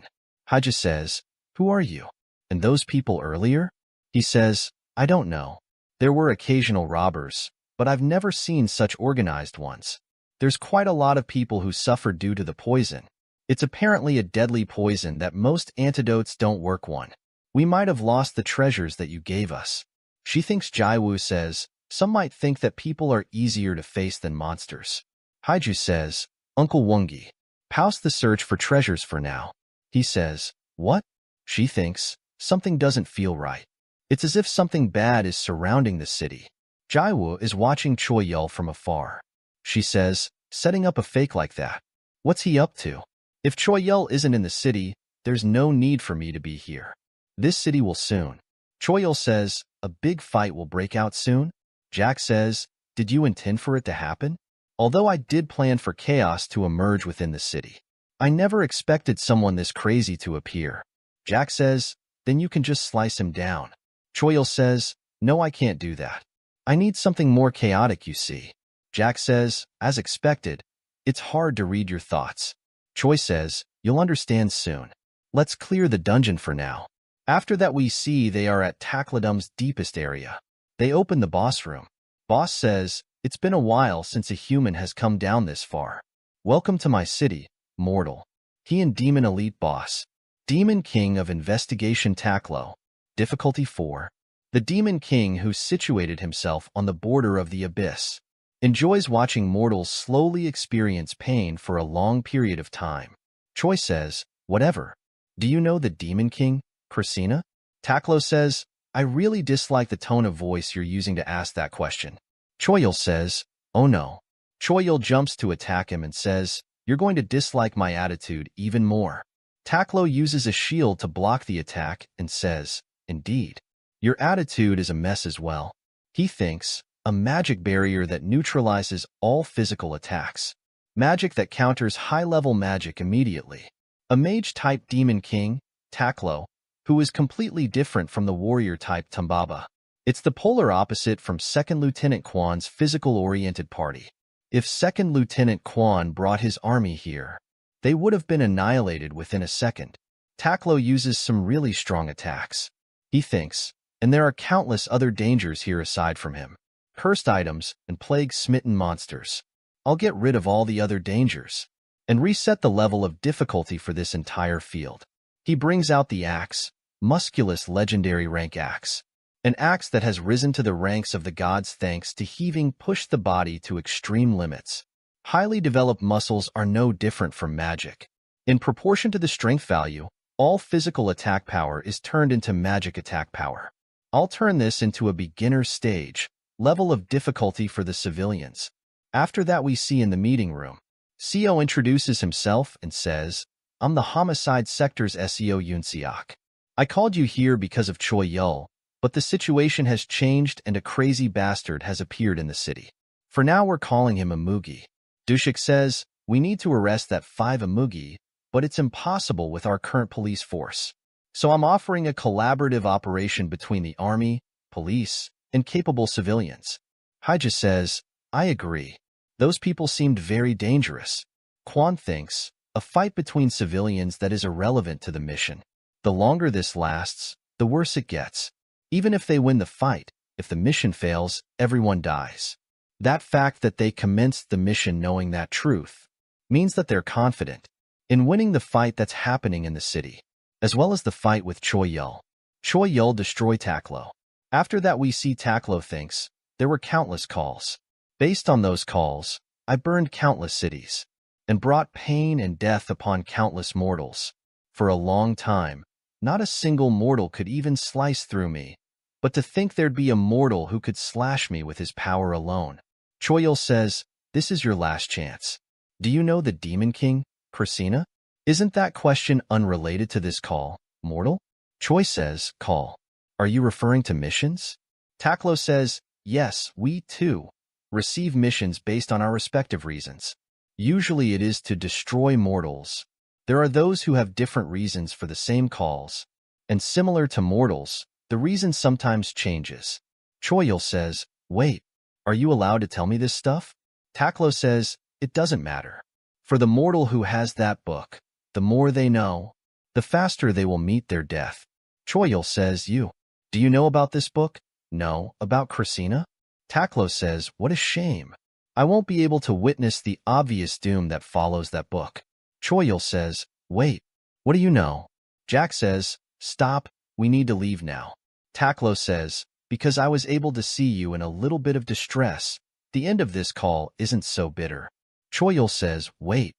Haiju says, who are you? And those people earlier? He says, I don't know. There were occasional robbers, but I've never seen such organized ones. There's quite a lot of people who suffered due to the poison. It's apparently a deadly poison that most antidotes don't work on. We might have lost the treasures that you gave us. She thinks Jaiwu says, some might think that people are easier to face than monsters. Haiju says, Uncle Wongi, pause the search for treasures for now. He says, what? She thinks, something doesn't feel right. It's as if something bad is surrounding the city. Jaiwu is watching Choi Yul from afar. She says, setting up a fake like that. What's he up to? If Choi Yul isn't in the city, there's no need for me to be here. This city will soon. Choi Yul says, a big fight will break out soon? Jack says, did you intend for it to happen? Although I did plan for chaos to emerge within the city, I never expected someone this crazy to appear. Jack says, then you can just slice him down. Choi Yul says, no, I can't do that. I need something more chaotic, you see. Jack says, as expected, it's hard to read your thoughts. Choi says, you'll understand soon. Let's clear the dungeon for now. After that we see they are at Takladum's deepest area. They open the boss room. Boss says, it's been a while since a human has come down this far. Welcome to my city, mortal. He and Demon Elite Boss. Demon King of Investigation Taklo. Difficulty 4. The Demon King who situated himself on the border of the abyss enjoys watching mortals slowly experience pain for a long period of time. Choi says, whatever. Do you know the Demon King, Christina? Taklo says, I really dislike the tone of voice you're using to ask that question. Choi Yul says, oh no. Choi Yul jumps to attack him and says, you're going to dislike my attitude even more. Taklo uses a shield to block the attack and says, indeed. Your attitude is a mess as well. He thinks, a magic barrier that neutralizes all physical attacks. Magic that counters high-level magic immediately. A mage-type Demon King, Taklo, who is completely different from the warrior-type Tumbaba. It's the polar opposite from 2nd Lieutenant Kwan's physical-oriented party. If 2nd Lieutenant Kwan brought his army here, they would have been annihilated within a second. Taklo uses some really strong attacks. He thinks, and there are countless other dangers here aside from him. Cursed items and plague-smitten monsters. I'll get rid of all the other dangers and reset the level of difficulty for this entire field. He brings out the axe, Musculus legendary rank axe. An axe that has risen to the ranks of the gods thanks to heaving push the body to extreme limits. Highly developed muscles are no different from magic. In proportion to the strength value, all physical attack power is turned into magic attack power. I'll turn this into a beginner stage, level of difficulty for the civilians. After that we see in the meeting room. Seo introduces himself and says, I'm the Homicide Sector's SEO Yunseok. I called you here because of Choi Yul, But the situation has changed and a crazy bastard has appeared in the city. For now, we're calling him a Mugi. Dushik says, we need to arrest that 5 Mugi, but it's impossible with our current police force. So I'm offering a collaborative operation between the army, police, and capable civilians. Haija says, I agree. Those people seemed very dangerous. Quan thinks, a fight between civilians that is irrelevant to the mission. The longer this lasts, the worse it gets. Even if they win the fight, if the mission fails, everyone dies. That fact that they commenced the mission knowing that truth means that they're confident in winning the fight that's happening in the city, as well as the fight with Choi Yul. Choi Yul destroyed Taklo. After that, we see Taklo thinks there were countless calls. Based on those calls, I burned countless cities and brought pain and death upon countless mortals. For a long time, not a single mortal could even slice through me, but to think there'd be a mortal who could slash me with his power alone. Choi Yul says, this is your last chance. Do you know the Demon King, Christina? Isn't that question unrelated to this call, mortal? Choi says, call. Are you referring to missions? Taklo says, yes, we too receive missions based on our respective reasons. Usually it is to destroy mortals. There are those who have different reasons for the same calls, and similar to mortals, the reason sometimes changes. Choi Yul says, wait, are you allowed to tell me this stuff? Taklo says, it doesn't matter. For the mortal who has that book, the more they know, the faster they will meet their death. Choi Yul says, do you know about this book? No, about Christina? Taklo says, what a shame. I won't be able to witness the obvious doom that follows that book. Choi Yul says, wait, what do you know? Jack says, stop, we need to leave now. Taklo says, because I was able to see you in a little bit of distress, the end of this call isn't so bitter. Choi Yul says, wait.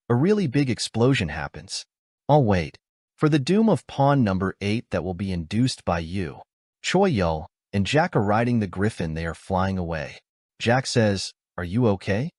A really big explosion happens. I'll wait. For the doom of pawn number 8 that will be induced by you. Choi Yul and Jack are riding the griffin. They are flying away. Jack says, are you okay?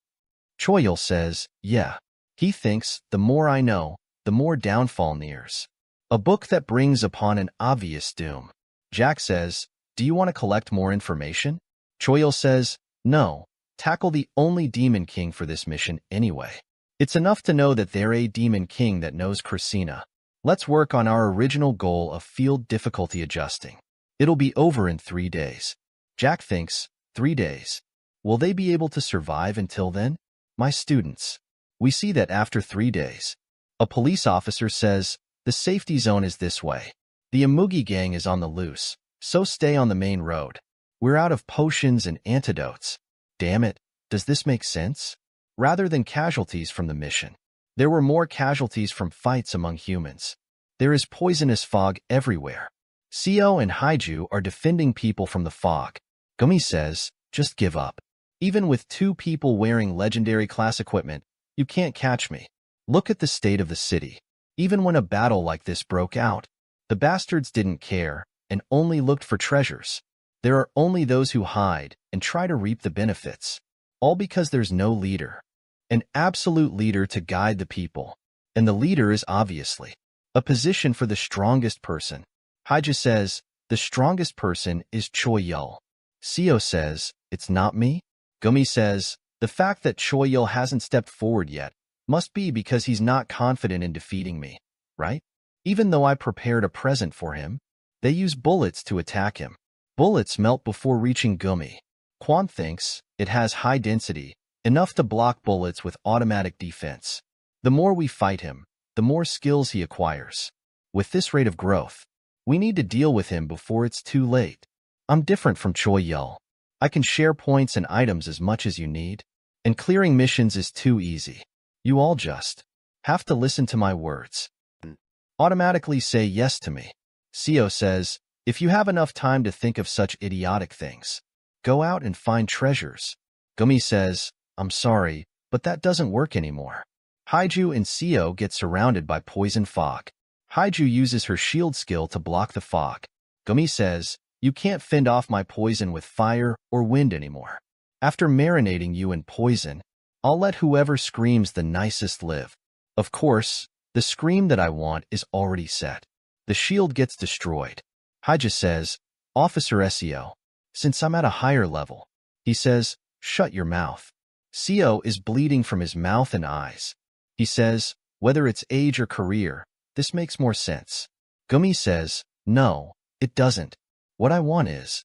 Choi Yul says, yeah. He thinks, the more I know, the more downfall nears. A book that brings upon an obvious doom. Jack says, do you want to collect more information? Choi Yul says, no, tackle the only Demon King for this mission anyway. It's enough to know that they're a Demon King that knows Christina. Let's work on our original goal of field difficulty adjusting. It'll be over in 3 days. Jack thinks, 3 days. Will they be able to survive until then? My students. We see that after 3 days. A police officer says, the safety zone is this way. The Amugi gang is on the loose, so stay on the main road. We're out of potions and antidotes. Damn it, does this make sense? Rather than casualties from the mission, there were more casualties from fights among humans. There is poisonous fog everywhere. Seo and Haiju are defending people from the fog. Gumi says, just give up. Even with 2 people wearing legendary class equipment, you can't catch me. Look at the state of the city. Even when a battle like this broke out, the bastards didn't care and only looked for treasures. There are only those who hide and try to reap the benefits. All because there's no leader. An absolute leader to guide the people. And the leader is obviously a position for the strongest person. Haija says, the strongest person is Choi Yul. Seo says, it's not me? Gumi says, the fact that Choi Yul hasn't stepped forward yet must be because he's not confident in defeating me, right? Even though I prepared a present for him, they use bullets to attack him. Bullets melt before reaching Gumi. Quan thinks it has high density, enough to block bullets with automatic defense. The more we fight him, the more skills he acquires. With this rate of growth, we need to deal with him before it's too late. I'm different from Choi Yul. I can share points and items as much as you need, and clearing missions is too easy. You all just have to listen to my words. Automatically say yes to me. Seo says, if you have enough time to think of such idiotic things, go out and find treasures. Gumi says, I'm sorry, but that doesn't work anymore. Haiju and Seo get surrounded by poison fog. Haiju uses her shield skill to block the fog. Gumi says, you can't fend off my poison with fire or wind anymore. After marinating you in poison, I'll let whoever screams the nicest live. Of course, the scream that I want is already set. The shield gets destroyed. Haija says, Officer SEO, since I'm at a higher level. He says, shut your mouth. CO is bleeding from his mouth and eyes. He says, whether it's age or career, this makes more sense. Gumi says, no, it doesn't. What I want is.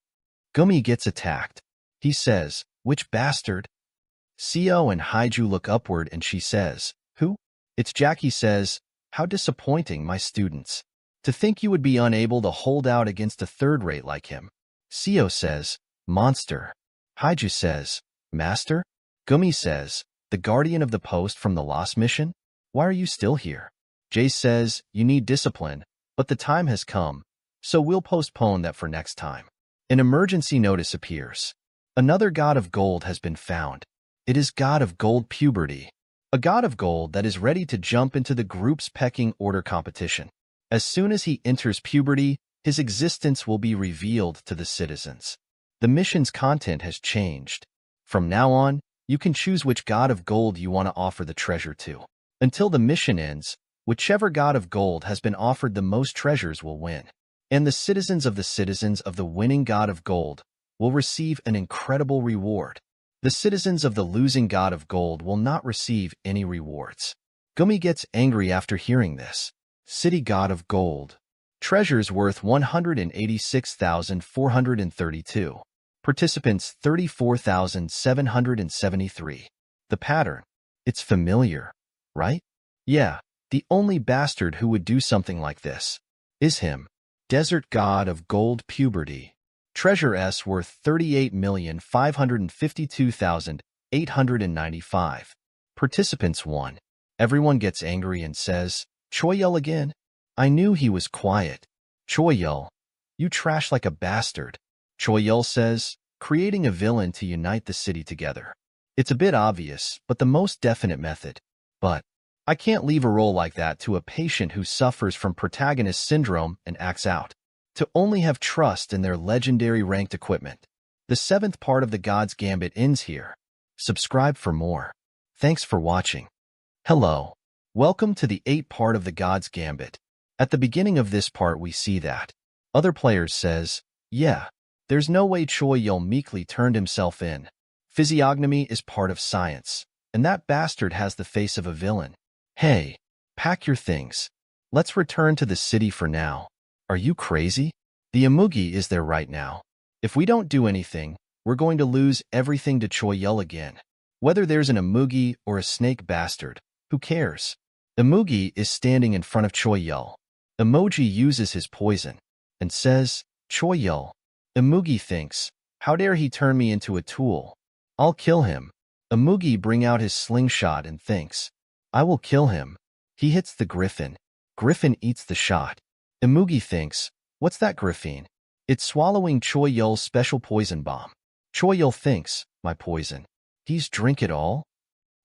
Gumi gets attacked. He says, which bastard? CO and Haiju look upward and she says, who? It's Jackie says, how disappointing, my students. To think you would be unable to hold out against a third-rate like him. CO says, monster. Haiju says, master? Gumi says, the guardian of the post from the lost mission? Why are you still here? Jace says, you need discipline, but the time has come, so we'll postpone that for next time. An emergency notice appears. Another god of gold has been found. It is God of Gold Puberty, a god of gold that is ready to jump into the group's pecking order competition. As soon as he enters puberty, his existence will be revealed to the citizens. The mission's content has changed. From now on, you can choose which god of gold you want to offer the treasure to. Until the mission ends, whichever god of gold has been offered the most treasures will win. And the citizens of the winning god of gold will receive an incredible reward. The citizens of the losing god of gold will not receive any rewards. Gumi gets angry after hearing this. City god of gold. Treasures worth 186,432. Participants 34,773. The pattern. It's familiar, right? Yeah, the only bastard who would do something like this is him. Desert god of gold puberty. Treasure S worth 38,552,895. Participants 1. Everyone gets angry and says, Choyel again? I knew he was quiet. Choyel, you trash like a bastard. Choyel says, creating a villain to unite the city together. It's a bit obvious, but the most definite method. But I can't leave a role like that to a patient who suffers from protagonist syndrome and acts out. To only have trust in their legendary ranked equipment. The 7th part of the God's Gambit ends here. Subscribe for more. Thanks for watching. Hello. Welcome to the 8th part of the God's Gambit. At the beginning of this part we see that other players says, yeah, there's no way Choyel meekly turned himself in. Physiognomy is part of science, and that bastard has the face of a villain. Hey, pack your things. Let's return to the city for now. Are you crazy? The Amugi is there right now. If we don't do anything, we're going to lose everything to Choyel again. Whether there's an Amugi or a snake bastard, who cares? Amugi is standing in front of Choyel. Emoji uses his poison and says, Choyel. Amugi thinks, how dare he turn me into a tool? I'll kill him. Amugi bring out his slingshot and thinks, I will kill him. He hits the griffin. Griffin eats the shot. Amugi thinks, what's that griffin? It's swallowing Choyel's special poison bomb. Choyel thinks, my poison. He's drink it all?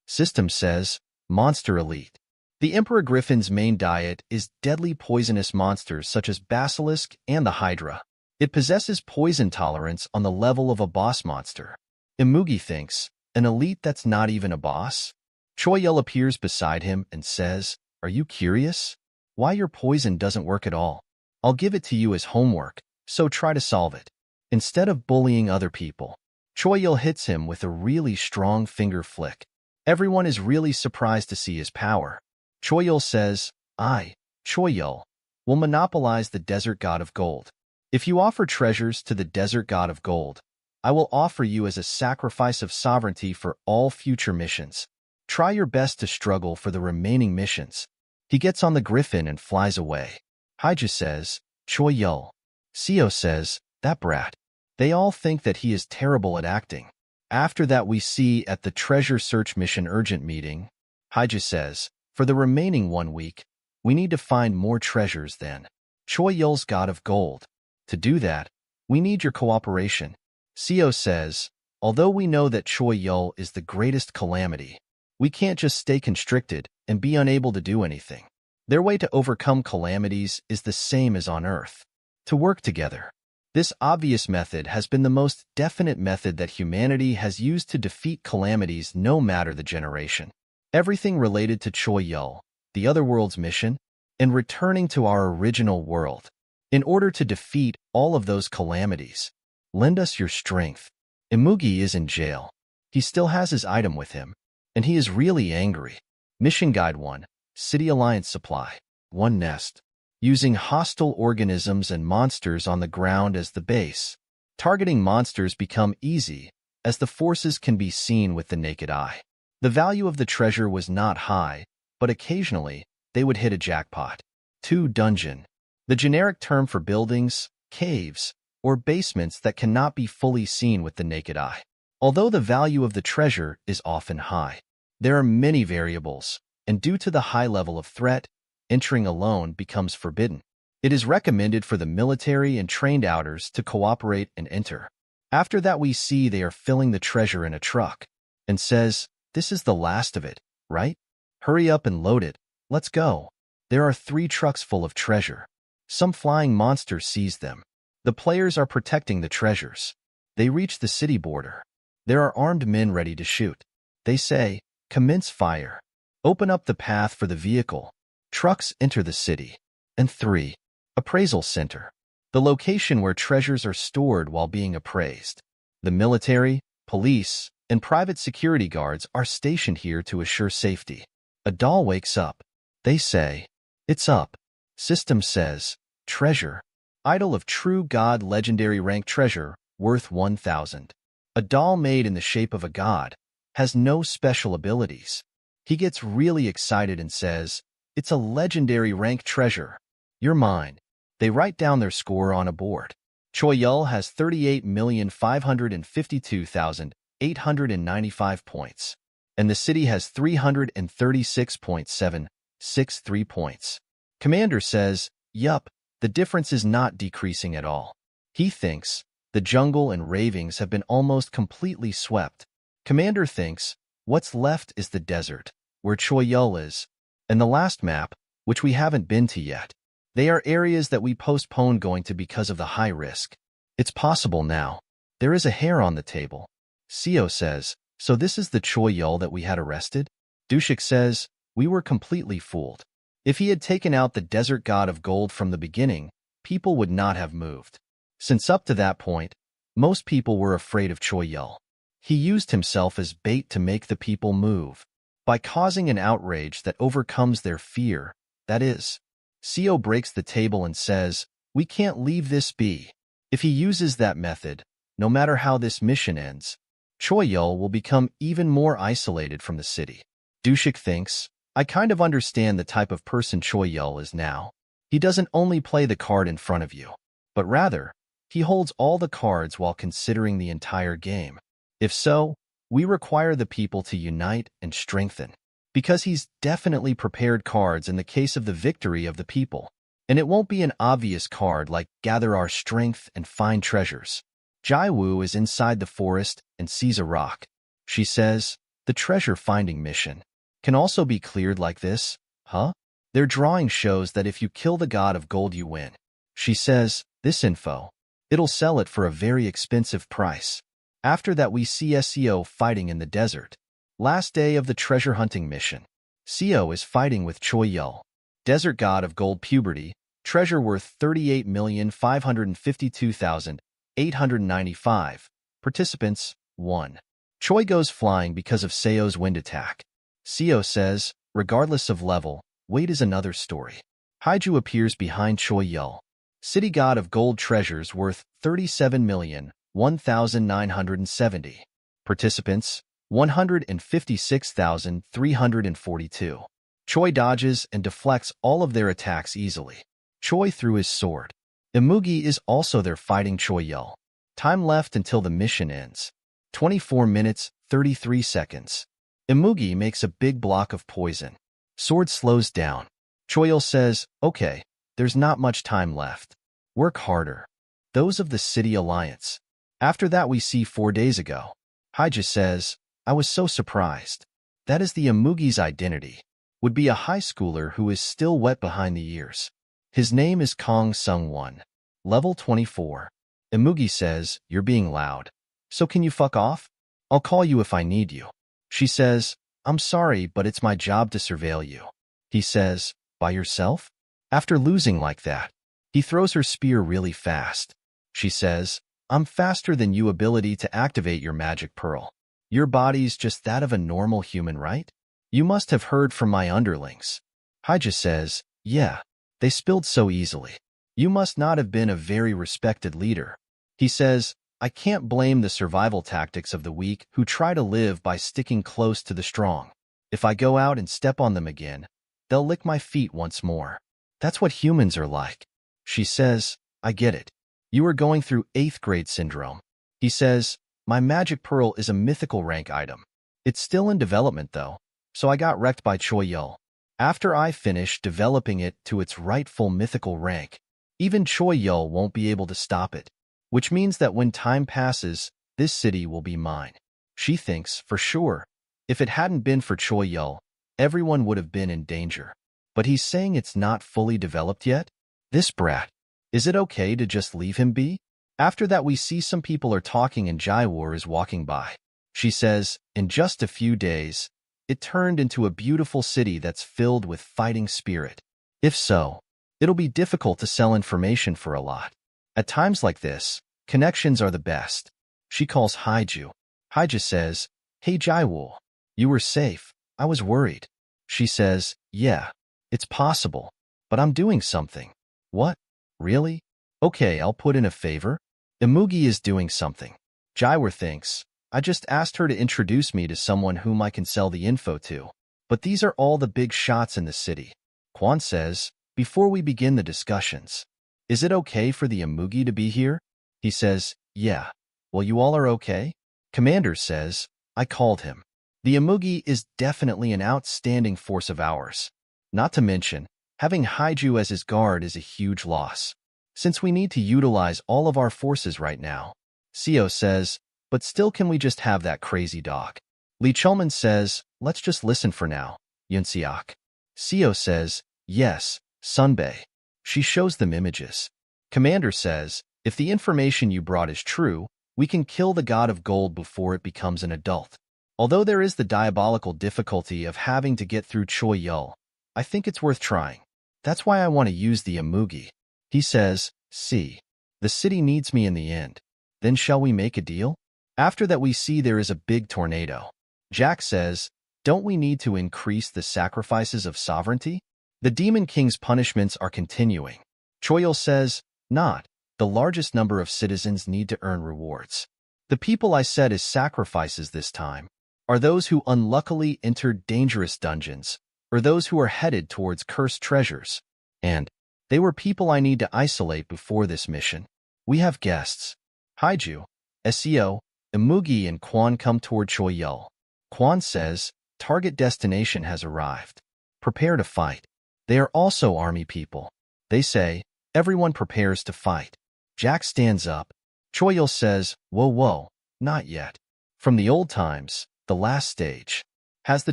System says, Monster Elite. The Emperor Griffin's main diet is deadly poisonous monsters such as Basilisk and the Hydra. It possesses poison tolerance on the level of a boss monster. Amugi thinks, an elite that's not even a boss? Choyel appears beside him and says, are you curious? Why your poison doesn't work at all? I'll give it to you as homework, so try to solve it. Instead of bullying other people, Choyel hits him with a really strong finger flick. Everyone is really surprised to see his power. Choyel says, I, Choyel, will monopolize the desert god of gold. If you offer treasures to the desert god of gold, I will offer you as a sacrifice of sovereignty for all future missions. Try your best to struggle for the remaining missions. He gets on the griffin and flies away. Haiju says, Choyel. Seo says, that brat. They all think that he is terrible at acting. After that we see at the treasure search mission urgent meeting, Haiju says, for the remaining 1 week, we need to find more treasures than Choyel's god of gold. To do that, we need your cooperation. Seo says, although we know that Choyel is the greatest calamity, we can't just stay constricted and be unable to do anything. Their way to overcome calamities is the same as on Earth. To work together. This obvious method has been the most definite method that humanity has used to defeat calamities no matter the generation. Everything related to Choyel, the Otherworld's mission, and returning to our original world. In order to defeat all of those calamities, lend us your strength. Imugi is in jail. He still has his item with him, and he is really angry. Mission Guide 1, City Alliance Supply. 1 Nest. Using hostile organisms and monsters on the ground as the base. Targeting monsters become easy, as the forces can be seen with the naked eye. The value of the treasure was not high, but occasionally, they would hit a jackpot. 2 Dungeon. The generic term for buildings, caves, or basements that cannot be fully seen with the naked eye. Although the value of the treasure is often high, there are many variables, and due to the high level of threat, entering alone becomes forbidden. It is recommended for the military and trained outers to cooperate and enter. After that we see they are filling the treasure in a truck, and says, "This is the last of it, right? Hurry up and load it, let's go." There are 3 trucks full of treasure. Some flying monster sees them. The players are protecting the treasures. They reach the city border. There are armed men ready to shoot. They say, "Commence fire." Open up the path for the vehicle. Trucks enter the city. And 3. Appraisal Center. The location where treasures are stored while being appraised. The military, police, and private security guards are stationed here to assure safety. A doll wakes up. They say, "It's up." System says, "Treasure. Idol of true god legendary rank treasure, worth 1,000. A doll made in the shape of a god, has no special abilities. He gets really excited and says, "It's a legendary rank treasure. You're mine." They write down their score on a board. Choyul has 38,552,895 points, and the city has 336.763 points. Commander says, "Yup, the difference is not decreasing at all." He thinks, the jungle and ravings have been almost completely swept. Commander thinks, what's left is the desert, where Choyul is, and the last map, which we haven't been to yet. They are areas that we postponed going to because of the high risk. It's possible now. There is a hair on the table. Seo says, "So this is the Choyul that we had arrested?" Dushik says, "We were completely fooled. If he had taken out the desert god of gold from the beginning, people would not have moved. Since up to that point, most people were afraid of Choyul. He used himself as bait to make the people move, by causing an outrage that overcomes their fear, that is." Seo breaks the table and says, "We can't leave this be. If he uses that method, no matter how this mission ends, Choyul will become even more isolated from the city." Dushik thinks, "I kind of understand the type of person Choyul is now. He doesn't only play the card in front of you, but rather, he holds all the cards while considering the entire game. If so, we require the people to unite and strengthen. Because he's definitely prepared cards in the case of the victory of the people. And it won't be an obvious card like gather our strength and find treasures." Jaiwoo is inside the forest and sees a rock. She says, "The treasure-finding mission can also be cleared like this, huh? Their drawing shows that if you kill the god of gold you win." She says, "This info. It'll sell it for a very expensive price." After that we see Seo fighting in the desert. Last day of the treasure hunting mission. Seo is fighting with Choyul, desert god of gold puberty, treasure worth 38,552,895. Participants, 1. Choi goes flying because of Seo's wind attack. Seo says, regardless of level, weight is another story. Haiju appears behind Choyul. City god of gold treasures worth 37,001,970. Participants, 156,342. Choi dodges and deflects all of their attacks easily. Choi threw his sword. Imugi is also there fighting Choyul. Time left until the mission ends. 24 minutes, 33 seconds. Imugi makes a big block of poison. Sword slows down. Choyul says, "Okay, there's not much time left. Work harder." Those of the City Alliance. After that we see 4 days ago. Haija says, "I was so surprised. That is the Imugi's identity. Would be a high schooler who is still wet behind the ears. His name is Kong Sung-won. Level 24. Imugi says, "You're being loud. So can you fuck off? I'll call you if I need you." She says, "I'm sorry, but it's my job to surveil you." He says, "By yourself?" After losing like that, He throws her spear really fast. She says, I'm faster than you ability to activate your magic pearl. Your body's just that of a normal human, right? You must have heard from my underlings. Haija says, yeah, they spilled so easily. You must not have been a very respected leader. He says, I can't blame the survival tactics of the weak who try to live by sticking close to the strong. If I go out and step on them again, they'll lick my feet once more. That's what humans are like. She says, I get it. You are going through 8th grade syndrome. He says, my magic pearl is a mythical rank item. It's still in development though, so I got wrecked by Choi Yul. After I finish developing it to its rightful mythical rank, even Choi Yul won't be able to stop it, which means that when time passes, this city will be mine. She thinks, for sure, if it hadn't been for Choi Yul, everyone would have been in danger. But he's saying it's not fully developed yet? This brat. Is it okay to just leave him be? After that we see some people are talking and Jaiwur is walking by. She says, in just a few days, it turned into a beautiful city that's filled with fighting spirit. If so, it'll be difficult to sell information for a lot. At times like this, connections are the best. She calls Haiju. Haija says, hey Jaiwul, you were safe. I was worried. She says, yeah, it's possible, but I'm doing something. What? Really? Okay, I'll put in a favor. Imugi is doing something. Jaiwur thinks, I just asked her to introduce me to someone whom I can sell the info to. But these are all the big shots in the city. Quan says, before we begin the discussions, is it okay for the Imugi to be here? He says, yeah. Well, you all are okay? Commander says, I called him. The Imugi is definitely an outstanding force of ours. Not to mention, having Haiju as his guard is a huge loss, since we need to utilize all of our forces right now. Seo says, but still can we just have that crazy dog? Lee Chulman says, let's just listen for now, Yunsiak. Seo says, yes, Sunbae. She shows them images. Commander says, if the information you brought is true, we can kill the god of gold before it becomes an adult. Although there is the diabolical difficulty of having to get through Choi Yul, I think it's worth trying. That's why I want to use the Imugi. He says, see, the city needs me in the end. Then shall we make a deal? After that we see there is a big tornado. Jack says, don't we need to increase the sacrifices of sovereignty? The Demon King's punishments are continuing. Choi Yul says, not. The largest number of citizens need to earn rewards. The people I said is sacrifices this time are those who unluckily entered dangerous dungeons, or those who are headed towards cursed treasures. And they were people I need to isolate before this mission. We have guests. Haiju, Seo, Imugi and Quan come toward Choi Yul. Quan says, target destination has arrived. Prepare to fight. They are also army people. They say, everyone prepares to fight. Jack stands up. Choi Yul says, whoa, not yet. From the old times, the last stage has the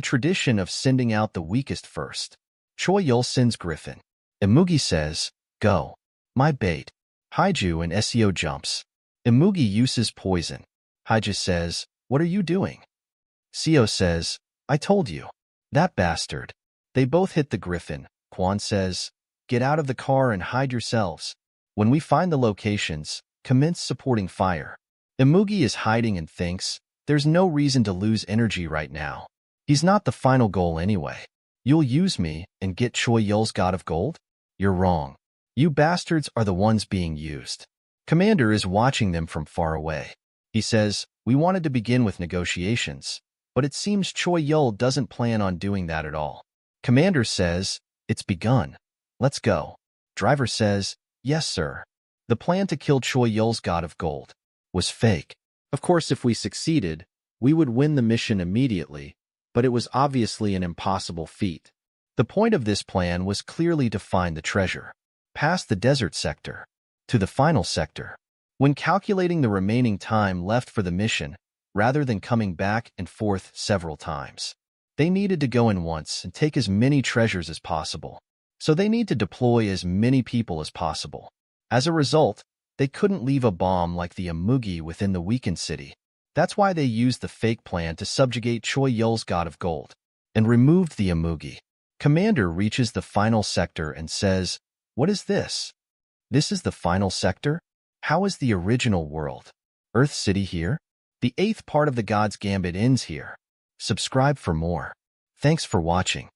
tradition of sending out the weakest first. Choi Yul sends Griffin. Imugi says, go. My bait. Haiju and Seo jumps. Imugi uses poison. Haija says, what are you doing? Seo says, I told you. That bastard. They both hit the Griffin. Quan says, get out of the car and hide yourselves. When we find the locations, commence supporting fire. Imugi is hiding and thinks, there's no reason to lose energy right now. He's not the final goal anyway. You'll use me and get Choi Yul's god of gold? You're wrong. You bastards are the ones being used. Commander is watching them from far away. He says, we wanted to begin with negotiations, but it seems Choi Yul doesn't plan on doing that at all. Commander says, it's begun. Let's go. Driver says, yes, sir. The plan to kill Choi Yul's god of gold was fake. Of course, if we succeeded, we would win the mission immediately, but it was obviously an impossible feat. The point of this plan was clearly to find the treasure, past the desert sector, to the final sector. When calculating the remaining time left for the mission, rather than coming back and forth several times, they needed to go in once and take as many treasures as possible. So they need to deploy as many people as possible. As a result, they couldn't leave a bomb like the Imugi within the weakened city. That's why they used the fake plan to subjugate Choi Yul's god of gold and removed the Imugi. Commander reaches the final sector and says, what is this? This is the final sector? How is the original world? Earth City here? The 8th part of the God's Gambit ends here. Subscribe for more. Thanks for watching.